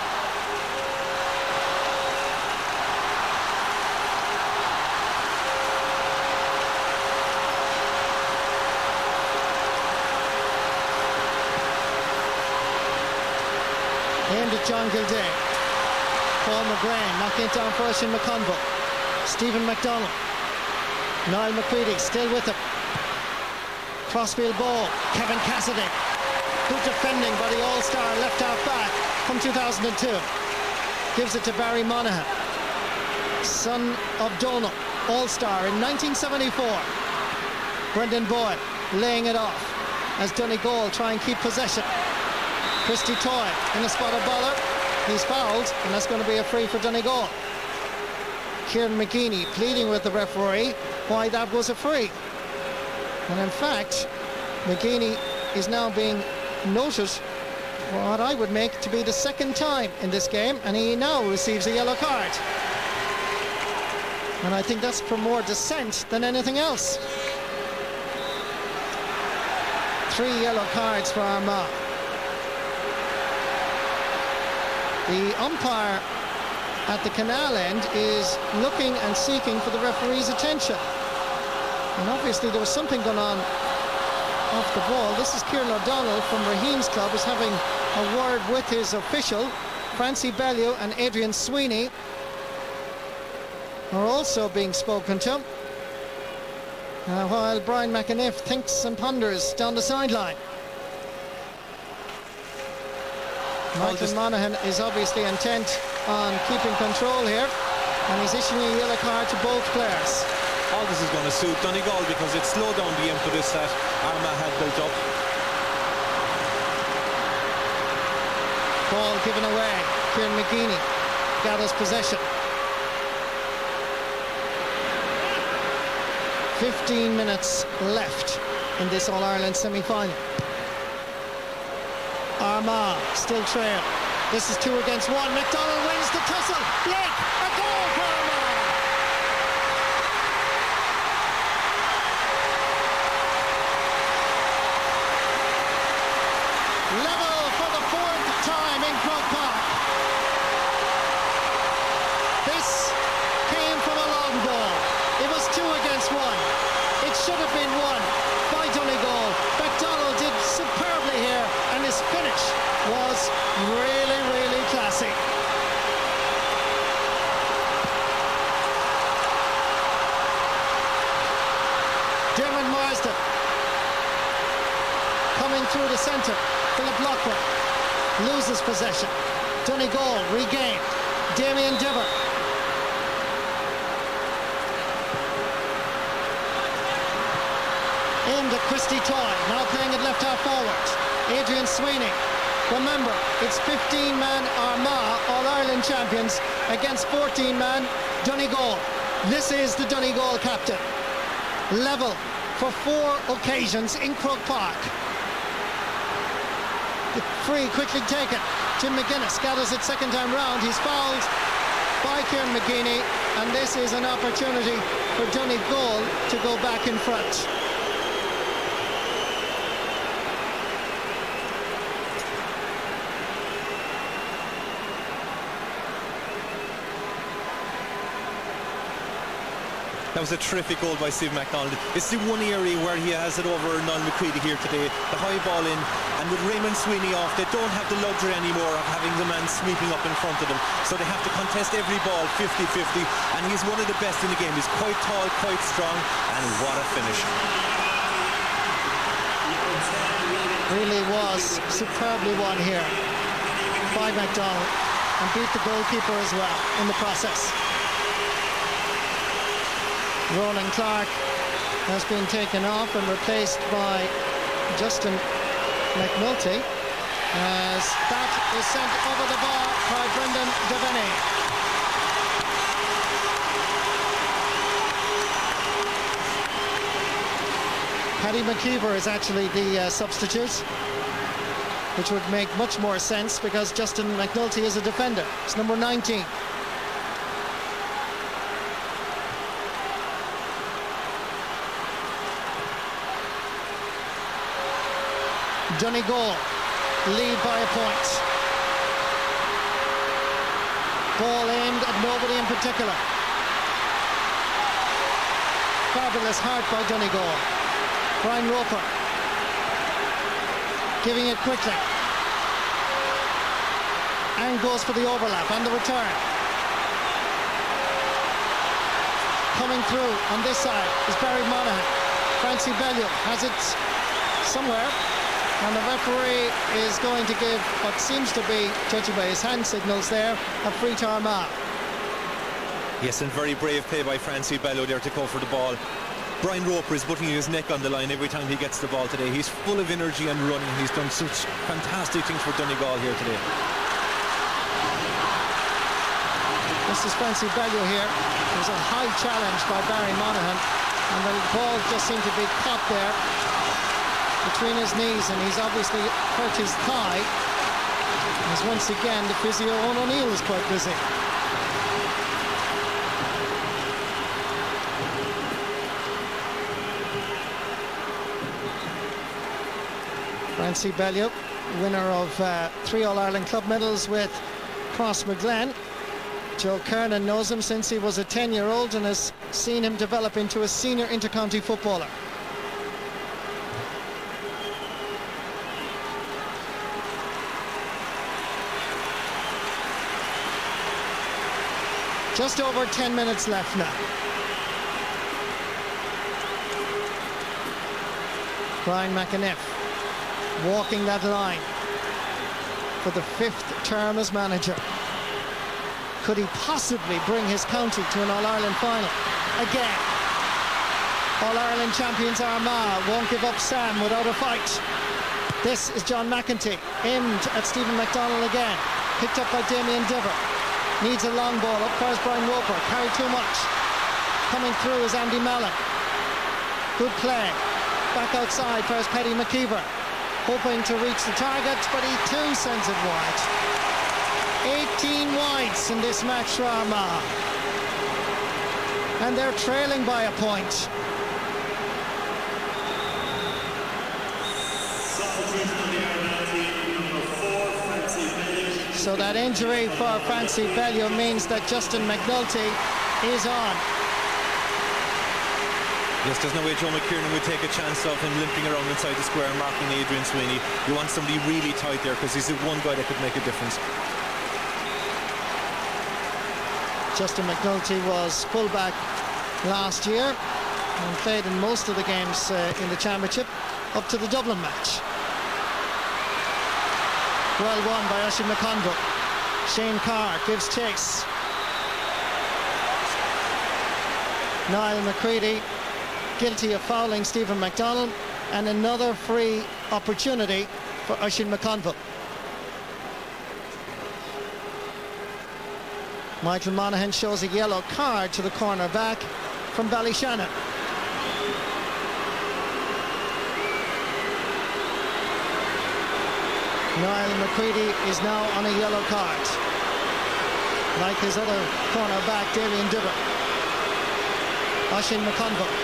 Aimed at John Gildea. Paul McGrain knocking it down for Oisín McConville. Stephen MacDonald. Niall McCready still with him. Crossfield ball. Kevin Cassidy. Good defending by the all-star left half back from 2002. Gives it to Barry Monaghan. Son of Donal. All-star in 1974. Brendan Boyd laying it off as Donegal try and keep possession. Christy Toy in the spot of Bowler. He's fouled, and that's going to be a free for Donegal. Kieran McGeeney pleading with the referee why that was a free. And in fact, McGeeney is now being noted for what I would make to be the 2nd time in this game, and he now receives a yellow card. And I think that's for more dissent than anything else. 3 yellow cards for Armagh. The umpire at the canal end is looking and seeking for the referee's attention. And obviously there was something going on off the ball. This is Kieran O'Donnell from Raheem's club is having a word with his official. Francie Bellew and Adrian Sweeney are also being spoken to. While Brian McAniff thinks and ponders down the sideline. Michael Monaghan is obviously intent on keeping control here, and he's issuing a yellow card to both players. All this is going to suit Donegal because it slowed down the impetus that Armagh had built up. Ball given away. Kieran McGeeney gathers possession. 15 minutes left in this All-Ireland semi-final. Armagh still trail. This is 2 against 1. MacDonald wins the tussle. Blake, a goal for Armagh. through the centre. Philip Lockwood loses possession. Donegal regained. Damien Diver. Aimed at Christy Toy, now playing it left half forward. Adrian Sweeney. Remember, it's 15-man Armagh, All-Ireland champions, against 14-man Donegal. This is the Donegal captain. Level for 4 occasions in Croke Park. The free quickly taken. Jim McGuinness gathers it second time round. He's fouled by Kieran McGeaney, and this is an opportunity for Donegal to go back in front. That was a terrific goal by Steve MacDonald. It's the one area where he has it over Niall McCready here today. The high ball in, and with Raymond Sweeney off, they don't have the luxury anymore of having the man sweeping up in front of them. So they have to contest every ball 50-50, and he's one of the best in the game. He's quite tall, quite strong, and what a finish. Really was superbly won here by MacDonald, and beat the goalkeeper as well in the process. Ronan Clark has been taken off and replaced by Justin McNulty as that is sent over the bar by Brendan Devaney. Paddy McKeever is actually the substitute, which would make much more sense because Justin McNulty is a defender. It's number 19. Donegal lead by a point. Ball aimed at nobody in particular. Fabulous heart by Donegal. Brian Roper giving it quickly. And goes for the overlap and the return. Coming through on this side is Barry Monaghan. Francie Bellew has it somewhere. And the referee is going to give what seems to be, judging by his hand signals there, a free to Armagh. Yes, and very brave play by Francie Bellew there to go for the ball. Brian Roper is putting his neck on the line every time he gets the ball today. He's full of energy and running. He's done such fantastic things for Donegal here today. This is Francie Bellew here. There's a high challenge by Barry Monaghan, and the ball just seemed to be caught there between his knees, and he's obviously hurt his thigh. As once again the physio Owen O'Neill is quite busy. Francie Bellew, winner of 3 All-Ireland club medals with Crossmaglen. Joe Kernan knows him since he was a 10-year-old and has seen him develop into a senior intercounty footballer. Just over 10 minutes left now. Brian McAniff walking that line for the 5th term as manager. Could he possibly bring his county to an All-Ireland final again? All-Ireland champions Armagh won't give up Sam without a fight. This is John McEntee, aimed at Stephen MacDonald again, picked up by Damien Diver. Needs a long ball, up cars Brian Roper, carried too much. Coming through is Andy Mallon. Good play. Back outside first Paddy McKeever, hoping to reach the target, but he too sends it wide. 18 wides in this match for Armagh. And they're trailing by a point. So that injury for Francie Bellew means that Justin McNulty is on. Yes, there's no way Joe McKiernan would take a chance of him limping around inside the square and marking Adrian Sweeney. You want somebody really tight there because he's the one guy that could make a difference. Justin McNulty was fullback last year and played in most of the games in the championship up to the Dublin match. Well won by Oisin McConville. Shane Carr gives chase. Niall McCready guilty of fouling Stephen McDonald, and another free opportunity for Oisin McConville. Michael Monaghan shows a yellow card to the corner back from Ballyshannon. Niall McCready is now on a yellow card, like his other corner back, Damien Diver. Oisin McConville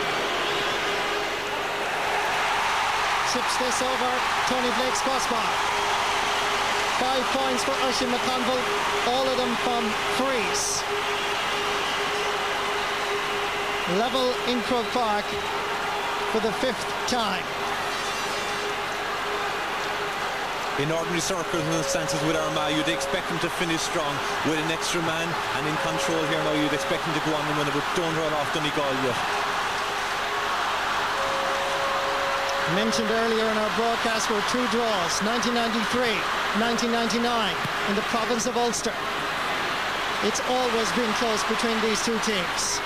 chips this over Tony Blake's crossbar. 5 points for Oisin McConville, all of them from frees. Level in Croke Park for the 5th time. In ordinary circumstances with Armagh, you'd expect him to finish strong with an extra man and in control here now. You'd expect him to go on and win it, but don't roll off Donegal yet. Mentioned earlier in our broadcast were 2 draws, 1993, 1999 in the province of Ulster. It's always been close between these two teams.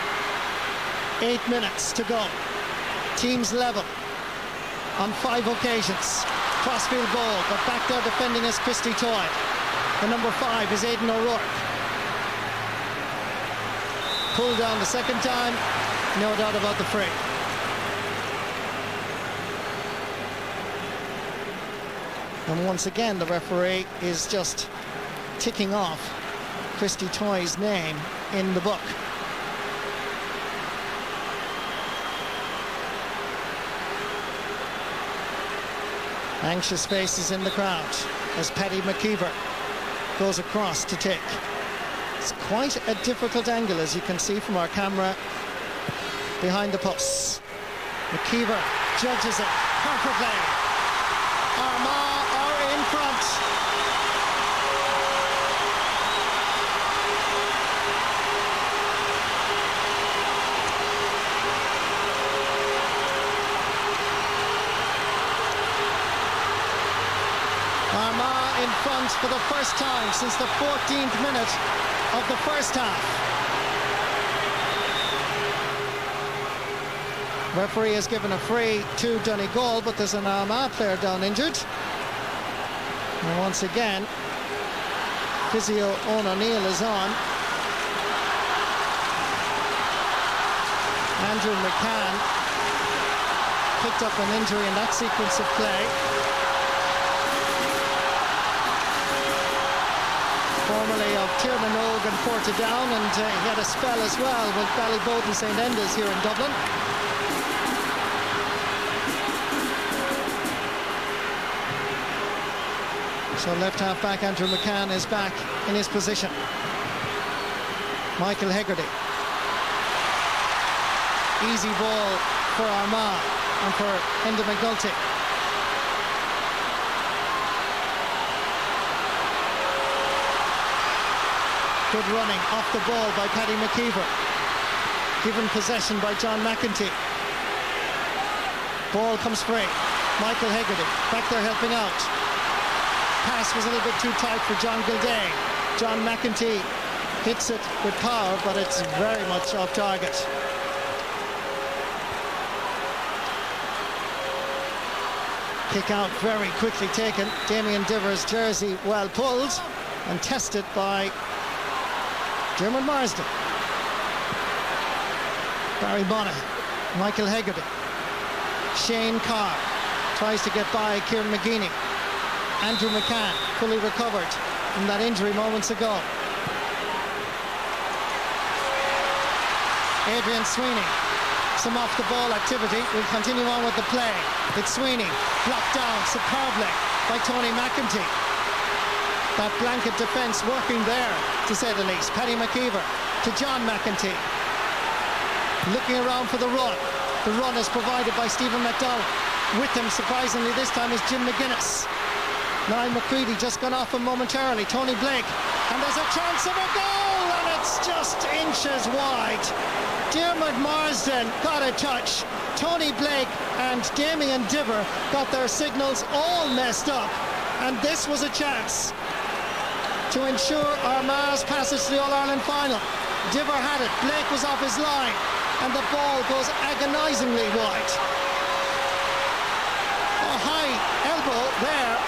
8 minutes to go. Teams level on 5 occasions. Crossfield goal, but back there defending is Christy Toy. The number 5 is Aidan O'Rourke. Pulled down the second time, no doubt about the free. And once again, the referee is just ticking off Christy Toy's name in the book. Anxious faces in the crowd as Paddy McKeever goes across to take. It's quite a difficult angle, as you can see from our camera behind the posts. McKeever judges it perfectly. Armagh are in front. Armagh in front for the first time since the 14th minute of the first half. Referee has given a free to Donegal, but there's an Armagh player down injured. And once again, physio Owen O'Neill is on. Andrew McCann picked up an injury in that sequence of play. Formerly of Tiernan Og and Portadown, and he had a spell as well with Ballybowden St Enda's here in Dublin. So left half back Andrew McCann is back in his position. Michael Hegarty. Easy ball for Armagh and for Enda McNulty. Good running off the ball by Paddy McKeever. Given possession by John McEntee. Ball comes free. Michael Hegarty back there helping out. Pass was a little bit too tight for John Gilday. John McEntee hits it with power, but it's very much off target. Kick out very quickly taken. Damien Diver's jersey well pulled and tested by Dermot Marsden. Barry Monaghan, Michael Hegarty. Shane Carr tries to get by Kieran McGeeney. Andrew McCann fully recovered from that injury moments ago. Adrian Sweeney, some off the ball activity. We'll continue on with the play. It's Sweeney, blocked down superbly by Tony McEntee. That blanket defence working there, to say the least. Paddy McKeever to John McEntee. Looking around for the run. The run is provided by Stephen McDonald. With him, surprisingly, this time is Jim McGuinness. Niall McCready just gone off him momentarily. Tony Blake. And there's a chance of a goal, and it's just inches wide. Dermot Marsden got a touch. Tony Blake and Damien Diver got their signals all messed up. And this was a chance to ensure Armagh's passage to the All-Ireland final. Diver had it, Blake was off his line, and the ball goes agonisingly wide. A high elbow there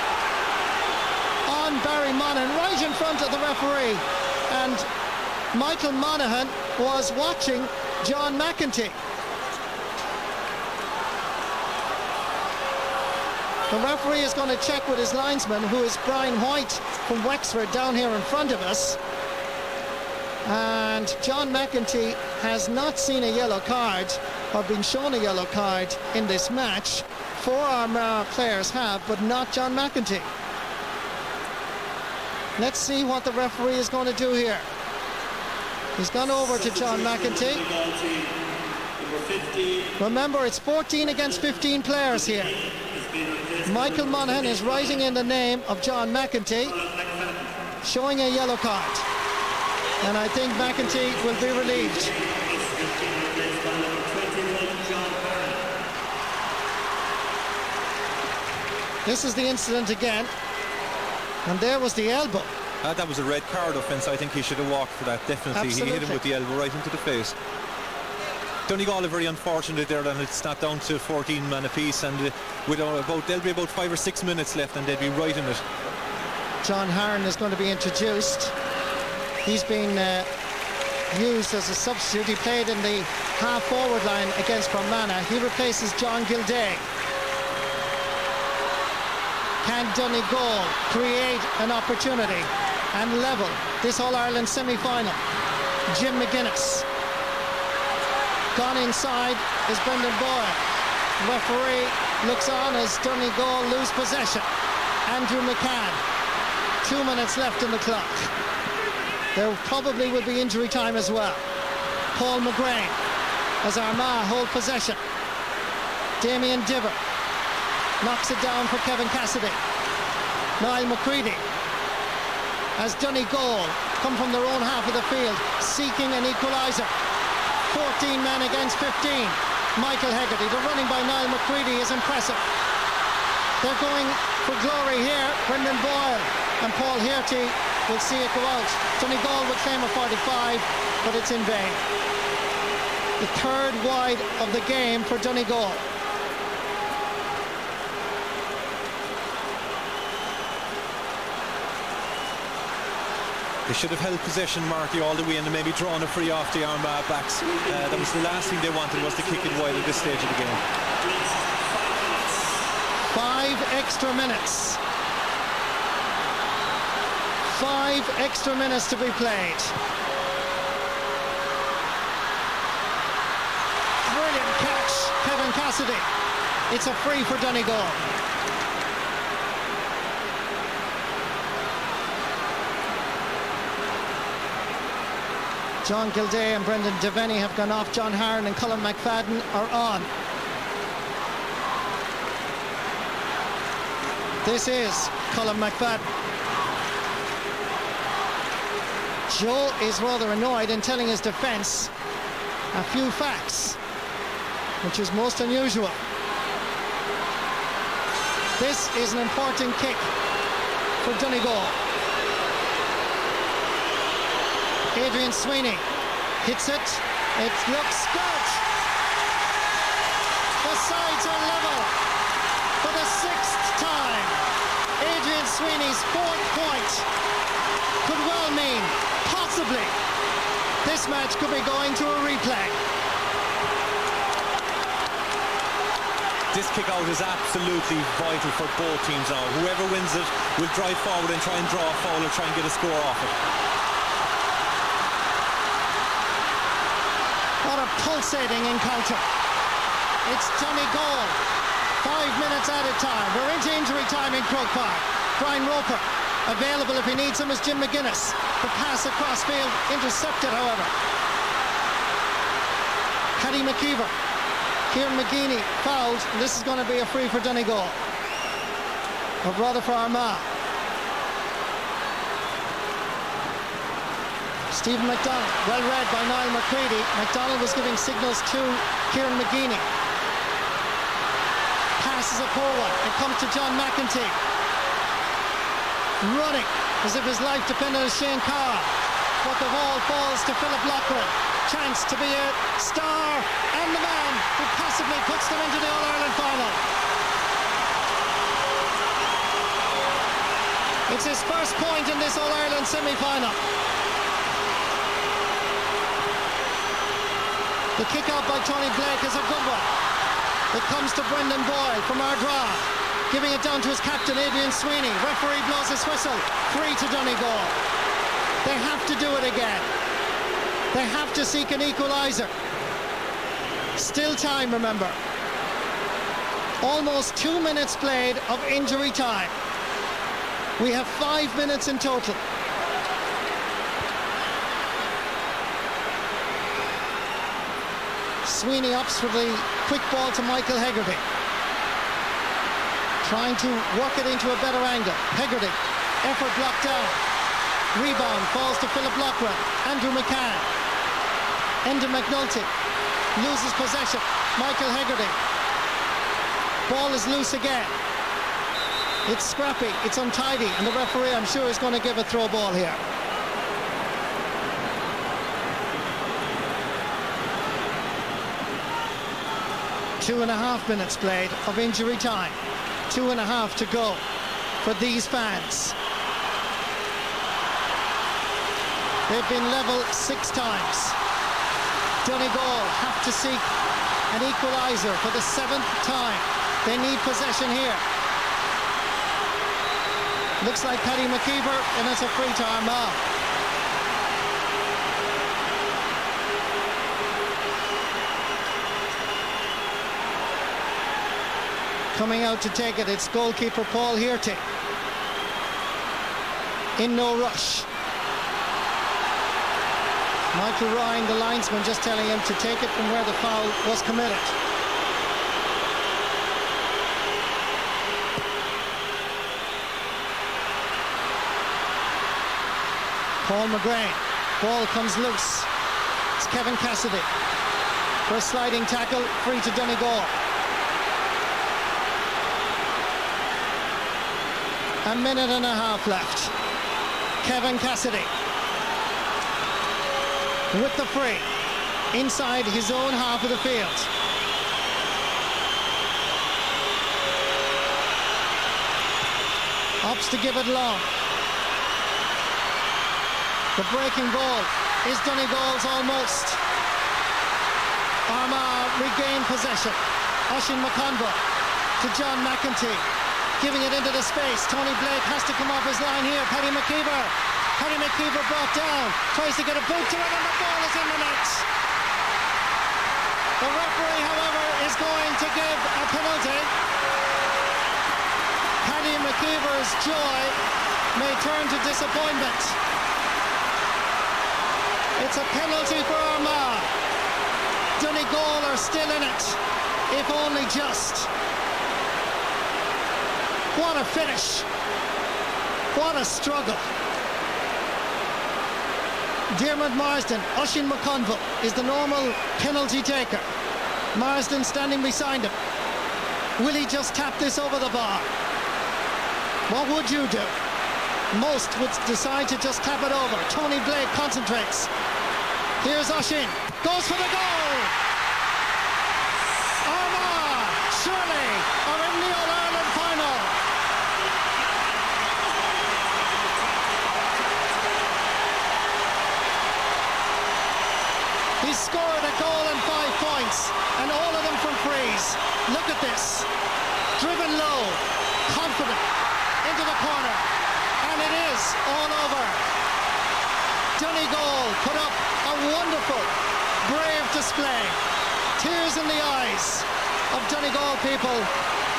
on Barry Monaghan, right in front of the referee. And Michael Monaghan was watching John McEntee. The referee is going to check with his linesman, who is Brian White from Wexford, down here in front of us. And John McEntee has not seen a yellow card or been shown a yellow card in this match. 4 Armagh players have, but not John McEntee. Let's see what the referee is going to do here. He's gone over to John McEntee. Remember, it's 14 against 15 players here. Michael Monaghan is writing in the name of John McEntee, showing a yellow card. And I think McEntee will be relieved. This is the incident again. And there was the elbow. That was a red card offence. I think he should have walked for that, definitely. Absolutely. He hit him with the elbow right into the face. Donegal are very unfortunate there, and it's not down to 14 men apiece, and there'll be about 5 or 6 minutes left, and they'll be right in it. John Harron is going to be introduced. He's been used as a substitute. He played in the half-forward line against Fermanagh. He replaces John Gilday. Can Donegal create an opportunity and level this All-Ireland semi-final? Jim McGuinness. Gone inside is Brendan Boyle. Referee looks on as Donegal lose possession. Andrew McCann. 2 minutes left in the clock. There probably will be injury time as well. Paul McGrain as Armagh hold possession. Damien Diver knocks it down for Kevin Cassidy. Niall McCready as Donegal come from their own half of the field, seeking an equaliser. 14 men against 15. Michael Hegarty. The running by Niall McCready is impressive. They're going for glory here. Brendan Boyle and Paul Hearty will see it go out. Donegal will claim a 45, but it's in vain. The third wide of the game for Donegal. They should have held possession, Marty, all the way and maybe drawn a free off the Armagh backs. That was the last thing they wanted, was to kick it wide at this stage of the game. 5 extra minutes. 5 extra minutes to be played. Brilliant catch, Kevin Cassidy. It's a free for Donegal. John Gilday and Brendan Devaney have gone off. John Harron and Colin McFadden are on. This is Colin McFadden. Joe is rather annoyed in telling his defence a few facts, which is most unusual. This is an important kick for Donegal. Adrian Sweeney hits it. It looks good. The sides are level for the 6th time. Adrian Sweeney's 4th point could well mean, possibly, this match could be going to a replay. This kick out is absolutely vital for both teams now. Whoever wins it will drive forward and try and draw a foul or try and get a score off it. What a pulsating encounter. It's Donegal. 5 minutes at a time. We're into injury time in Croke Park. Brian Roper, available if he needs him, is Jim McGuinness. The pass across field, intercepted, however. Paddy McKeever. Kieran McGeaney fouled, and this is going to be a free for Donegal. Or rather for Armagh. Stephen McDonald, well read by Niall McCready. McDonald was giving signals to Kieran McGeaney. Pass is a poor one. It comes to John McEntee. running as if his life depended on Shane Carr. But the ball falls to Philip Loughlin. Chance to be a star and the man who possibly puts them into the All-Ireland final. It's his first point in this All-Ireland semi-final. The kick-out by Tony Blake is a good one. It comes to Brendan Boyle from Armagh, giving it down to his captain, Adrian Sweeney. Referee blows his whistle. 3 to Donegal. They have to do it again. They have to seek an equaliser. Still time, remember. Almost 2 minutes played of injury time. We have 5 minutes in total. Sweeney opts for the quick ball to Michael Hegarty. Trying to work it into a better angle. Hegarty, effort blocked down. Rebound falls to Philip Loughlin. Andrew McCann. Enda McNulty loses possession. Michael Hegarty. Ball is loose again. It's scrappy, it's untidy, and the referee, I'm sure, is going to give a throw ball here. Two and a half minutes played of injury time. 2.5 to go for these fans. They've been level 6 times. Donegal have to seek an equaliser for the 7th time. They need possession here. Looks like Paddy McKeever, and it's a free to Armagh. Coming out to take it, it's goalkeeper Paul Hearty. In no rush. Michael Ryan, the linesman, just telling him to take it from where the foul was committed. Paul McGrain, ball comes loose. It's Kevin Cassidy for a sliding tackle, free to Donegal. A minute and a half left. Kevin Cassidy with the free inside his own half of the field. Opts to give it long. The breaking ball is Donegal's almost. Armagh regain possession. Oisin McConville to John McEntee, giving it into the space. Tony Blake has to come off his line here. Paddy McKeever. Paddy McKeever brought down. Tries to get a boot to it, and the ball is in the net. The referee, however, is going to give a penalty. Paddy McKeever's joy may turn to disappointment. It's a penalty for Armagh. Donegal are still in it, if only just. What a finish. What a struggle. Diarmuid Marsden, Oisin McConville is the normal penalty taker. Marsden standing beside him. Will he just tap this over the bar? What would you do? Most would decide to just tap it over. Tony Blake concentrates. Here's Oisin. Goes for the goal! Armagh, surely, are in the All-Ireland final. He scored a goal and 5 points, and all of them from frees. Look at this. Driven low, confident, into the corner, and it is all over. Donegal put up a wonderful, brave display. Tears in the eyes of Donegal people,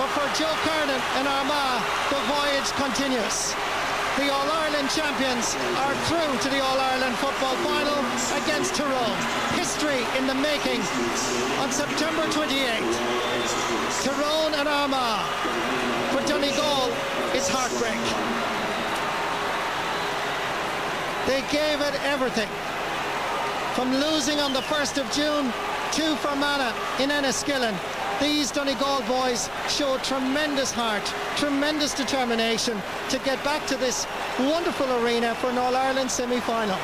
but for Joe Kernan and Armagh, the voyage continues. The All-Ireland champions are through to the All-Ireland football final against Tyrone. History in the making on September 28th. Tyrone and Armagh. For Donegal, it's heartbreak. They gave it everything. From losing on the 1st of June to Fermanagh in Enniskillen, These Donegal boys showed tremendous heart, tremendous determination to get back to this wonderful arena for an All-Ireland semi-final.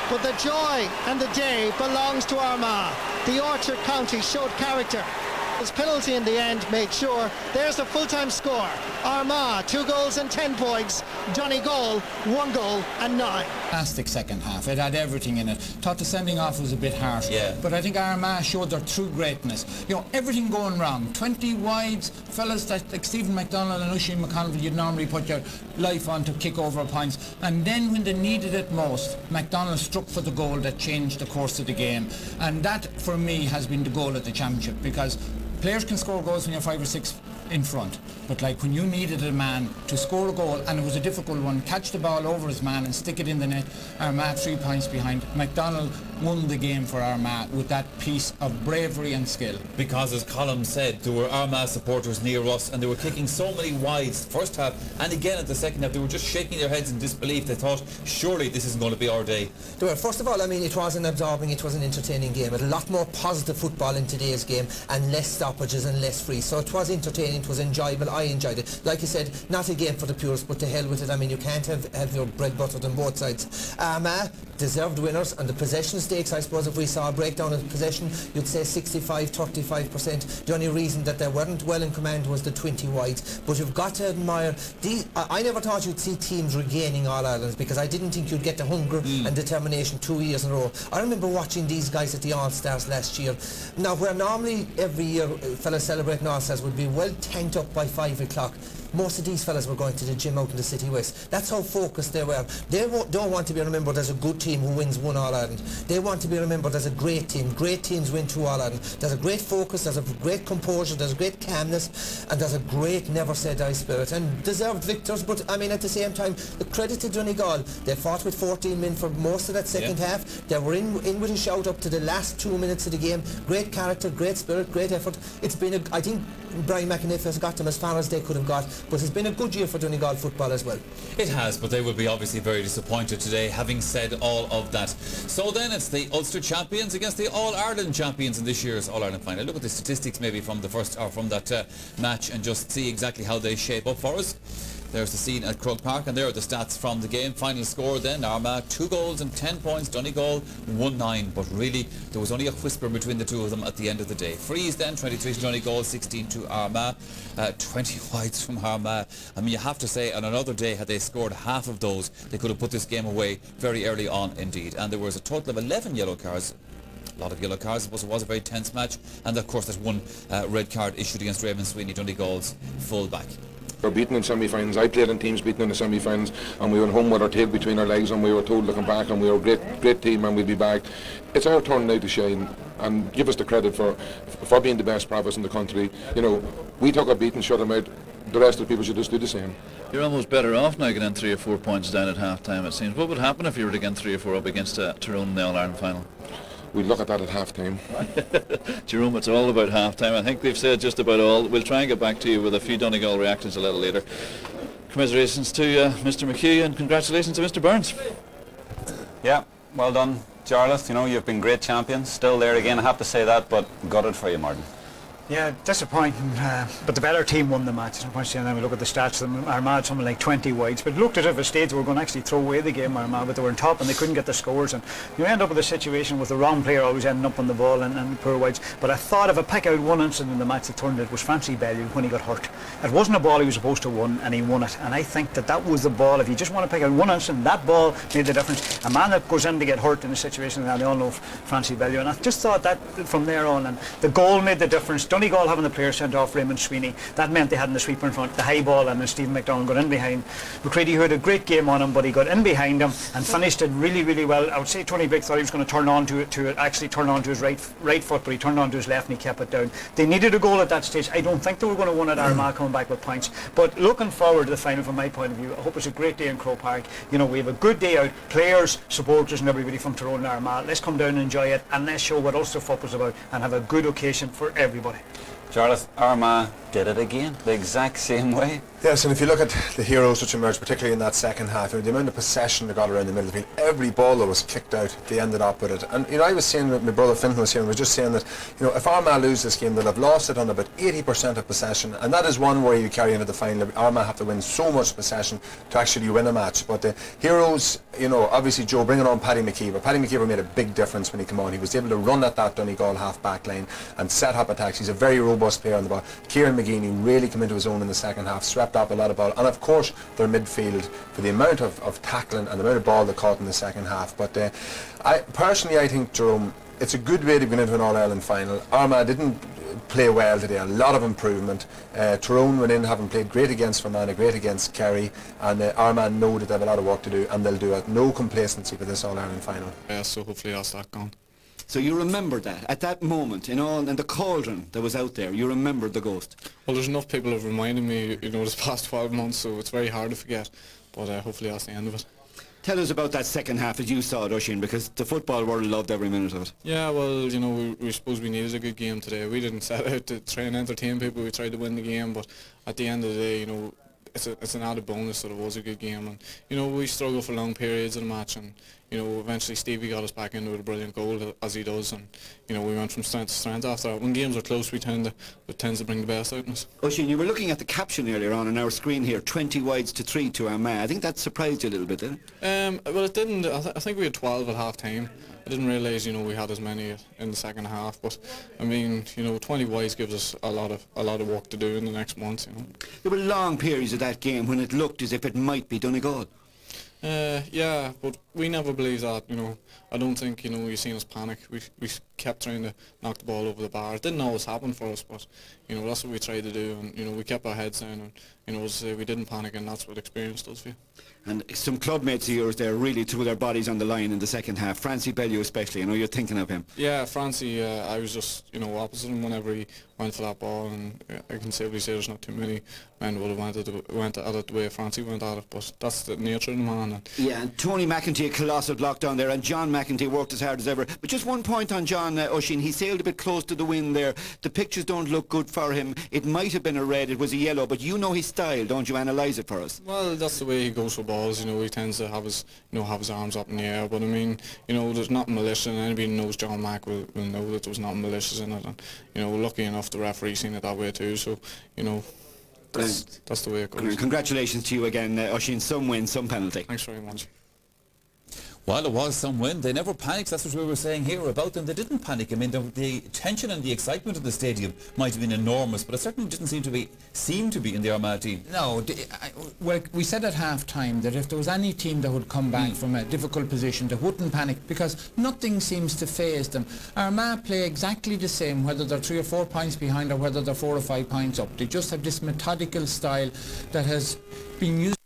But the joy and the day belongs to Armagh. The Orchard County showed character. His penalty in the end made sure. There's the full-time score. Armagh 2 goals and 10 points. Donegal 1 goal and 9. Fantastic second half. It had everything in it. Thought the sending off was a bit harsh. Yeah. But I think Armagh showed their true greatness. You know, everything going wrong. 20 wides, fellas that like Stephen McDonald and Oisin McConville you'd normally put your life on to kick over points. And then when they needed it most, McDonald struck for the goal that changed the course of the game. And that for me has been the goal of the championship, because players can score goals when you're 5 or 6 in front, but like when you needed a man to score a goal, and it was a difficult one, catch the ball over his man and stick it in the net, Armagh 3 points behind. McDonald won the game for Armagh with that piece of bravery and skill. Because as Colm said, there were Armagh supporters near us and they were kicking so many wides first half and again at the second half. They were just shaking their heads in disbelief. They thought, surely this isn't going to be our day. Well, first of all, I mean, it was an absorbing, it was an entertaining game. A lot more positive football in today's game and less stoppages and less free. So it was entertaining, it was enjoyable. I enjoyed it. Like you said, not a game for the purists, but to hell with it. I mean, you can't have your bread buttered on both sides. Armagh deserved winners, and the possession stakes, I suppose, if we saw a breakdown of possession, you'd say 65-35%. The only reason that they weren't well in command was the 20 wides. But you've got to admire I never thought you'd see teams regaining All-Irelands, because I didn't think you'd get the hunger and determination 2 years in a row. I remember watching these guys at the All-Stars last year. Now, where normally every year fellas celebrating All-Stars would be well tanked up by 5 o'clock, most of these fellas were going to the gym out in the City West. That's how focused they were. They don't want to be remembered as a good team who wins 1 All-Ireland. They want to be remembered as a great team. Great teams win 2 All-Ireland. There's a great focus, there's a great composure, there's a great calmness, and there's a great never-say-die spirit. And deserved victors, but I mean, at the same time, the credit to Donegal. They fought with 14 men for most of that second half. They were in with a shout up to the last 2 minutes of the game. Great character, great spirit, great effort. It's been I think Brian McAniff has got them as far as they could have got, but it's been a good year for Donegal football as well. It has, but they will be obviously very disappointed today, having said all of that. So then it's the Ulster champions against the All-Ireland champions in this year's All-Ireland final. Look at the statistics maybe from the first, or from that match, and just see exactly how they shape up for us. There's the scene at Croke Park, and there are the stats from the game. Final score then, Armagh 2 goals and 10 points, Donegal 1-9. But really, there was only a whisper between the two of them at the end of the day. Frees then, 23 to Donegal, 16 to Armagh, 20 wides from Armagh. I mean, you have to say, on another day, had they scored half of those, they could have put this game away very early on indeed. And there was a total of 11 yellow cards. A lot of yellow cards. I suppose it was a very tense match. And of course, there's 1 red card issued against Raymond Sweeney, Donegal's full-back. We were beaten in semi-finals. I played in teams beaten in the semi-finals, and we went home with our tail between our legs, and we were told looking back, and we were a great team, and we'll be back. It's our turn now to shine and give us the credit for being the best province in the country. You know, we took a beating, shut them out. The rest of the people should just do the same. You're almost better off now getting 3 or 4 points down at half-time, it seems. What would happen if you were to get 3 or 4 up against Tyrone in the All-Ireland final? We'd look at that at half-time. Jerome, it's all about half-time. I think they've said just about all. We'll try and get back to you with a few Donegal reactions a little later. Commiserations to Mr. McHugh, and congratulations to Mr. Burns. Yeah, well done, Jarlath. You know, you've been great champions. Still there again, I have to say that, but gutted for you, Martin. Yeah, disappointing, but the better team won the match. Unfortunately, we look at the stats, Armagh had something like 20 wides, but it looked as if at stage they were going to actually throw away the game, Armagh, but they were on top and they couldn't get the scores, and you end up with a situation with the wrong player always ending up on the ball and poor wides. But I thought if I pick out one incident in the match that turned it was Francie Bellew when he got hurt. It wasn't a ball he was supposed to win, and he won it, and I think that was the ball. If you just want to pick out one incident, that ball made the difference. A man that goes in to get hurt in a situation, and they all know Francie Bellew, and I just thought that from there on, and the goal made the difference. Donegal having the player sent off Raymond Sweeney, that meant they had the sweeper in front, the high ball, and then Stephen McDonald got in behind. McCready had a great game on him, but he got in behind him and finished it really, really well. I would say Tony Big thought he was going to turn on to his right foot, but he turned on to his left and he kept it down. They needed a goal at that stage. I don't think they were going to win at Armagh coming back with points, but looking forward to the final from my point of view, I hope it's a great day in Croke Park. You know, we have a good day out, players, supporters and everybody from Tyrone and Armagh. Let's come down and enjoy it, and let's show what Ulster football's about and have a good occasion for everybody. Jarlath, Armagh did it again, the exact same way. Yes, and if you look at the heroes which emerged, particularly in that second half, the amount of possession they got around the middle of the field, every ball that was kicked out, they ended up with it. And I was saying, my brother Fintan was here, and was just saying that if Armagh lose this game, they'll have lost it on about 80% of possession, and that is one worry you carry into the final. Armagh have to win so much possession to actually win a match. But the heroes, obviously Joe bringing on Paddy McKeever. Paddy McKeever made a big difference when he came on. He was able to run at that Donegal half-back line and set up attacks. He's a very robust player on the ball. Kieran McGeeney really came into his own in the second half, swept up a lot of ball, and of course their midfield for the amount of tackling and the amount of ball they caught in the second half. But I think, Jerome, it's a good way to get into an All-Ireland final. Armagh didn't play well today, a lot of improvement. Tyrone went in having played great against Fermanagh, great against Kerry, and Armagh know that they have a lot of work to do, and they'll do it. No complacency for this All-Ireland final. Yeah, so hopefully that's that gone. So you remember that, at that moment, and the cauldron that was out there, you remembered the ghost? Well, there's enough people who have reminded me, this past 12 months, so it's very hard to forget. But hopefully that's the end of it. Tell us about that second half as you saw it, Oisín, because the football world loved every minute of it. Yeah, well, we suppose we needed a good game today. We didn't set out to try and entertain people. We tried to win the game, but at the end of the day, it's an added bonus that it was a good game. And we struggled for long periods in the match, and eventually Stevie got us back into a brilliant goal, as he does, and we went from strength to strength after that. When games are close, it tends to bring the best out in us. Oisín, you were looking at the caption earlier on our screen here, 20 wides to 3 to Armagh. I think that surprised you a little bit, didn't it? Well, it didn't. I think we had 12 at half time. I didn't realise, we had as many in the second half, but I mean, 20 wides gives us a lot of work to do in the next months. There were long periods of that game when it looked as if it might be Donegal. Yeah, but we never believed that. I don't think you've seen us panic. We kept trying to knock the ball over the bar. It didn't always happen for us, but that's what we tried to do, and we kept our heads down, and as I say, we didn't panic, and that's what experience does for you. And some club mates of yours there really threw their bodies on the line in the second half. Francie Bellew especially, you're thinking of him. Yeah, Francie, I was just opposite him whenever he went for that ball, and I can safely say there's not too many men who would have went at it the way Francie went at it, but that's the nature of the man. Yeah, and Tony McEntee, a colossal block down there, and John McEntee worked as hard as ever. But just one point on John Oisín, he sailed a bit close to the wind there. The pictures don't look good for him. It might have been a red, it was a yellow, but his style, don't you? Analyse it for us. Well, that's the way he goes for balls. He tends to have his arms up in the air. But I mean, there's nothing malicious, and anybody who knows John Mack will know that there was nothing malicious in it. And lucky enough, the referee seen it that way too. So that's the way it goes. Congratulations to you again, Oisín. Some win, some penalty. Thanks very much. While there was some wind, they never panicked. That's what we were saying here about them. They didn't panic. I mean, the tension and the excitement of the stadium might have been enormous, but it certainly didn't seem to be in the Armagh team. No, well, we said at half-time that if there was any team that would come back from a difficult position, they wouldn't panic, because nothing seems to faze them. Armagh play exactly the same, whether they're 3 or 4 points behind or whether they're 4 or 5 points up. They just have this methodical style that has been used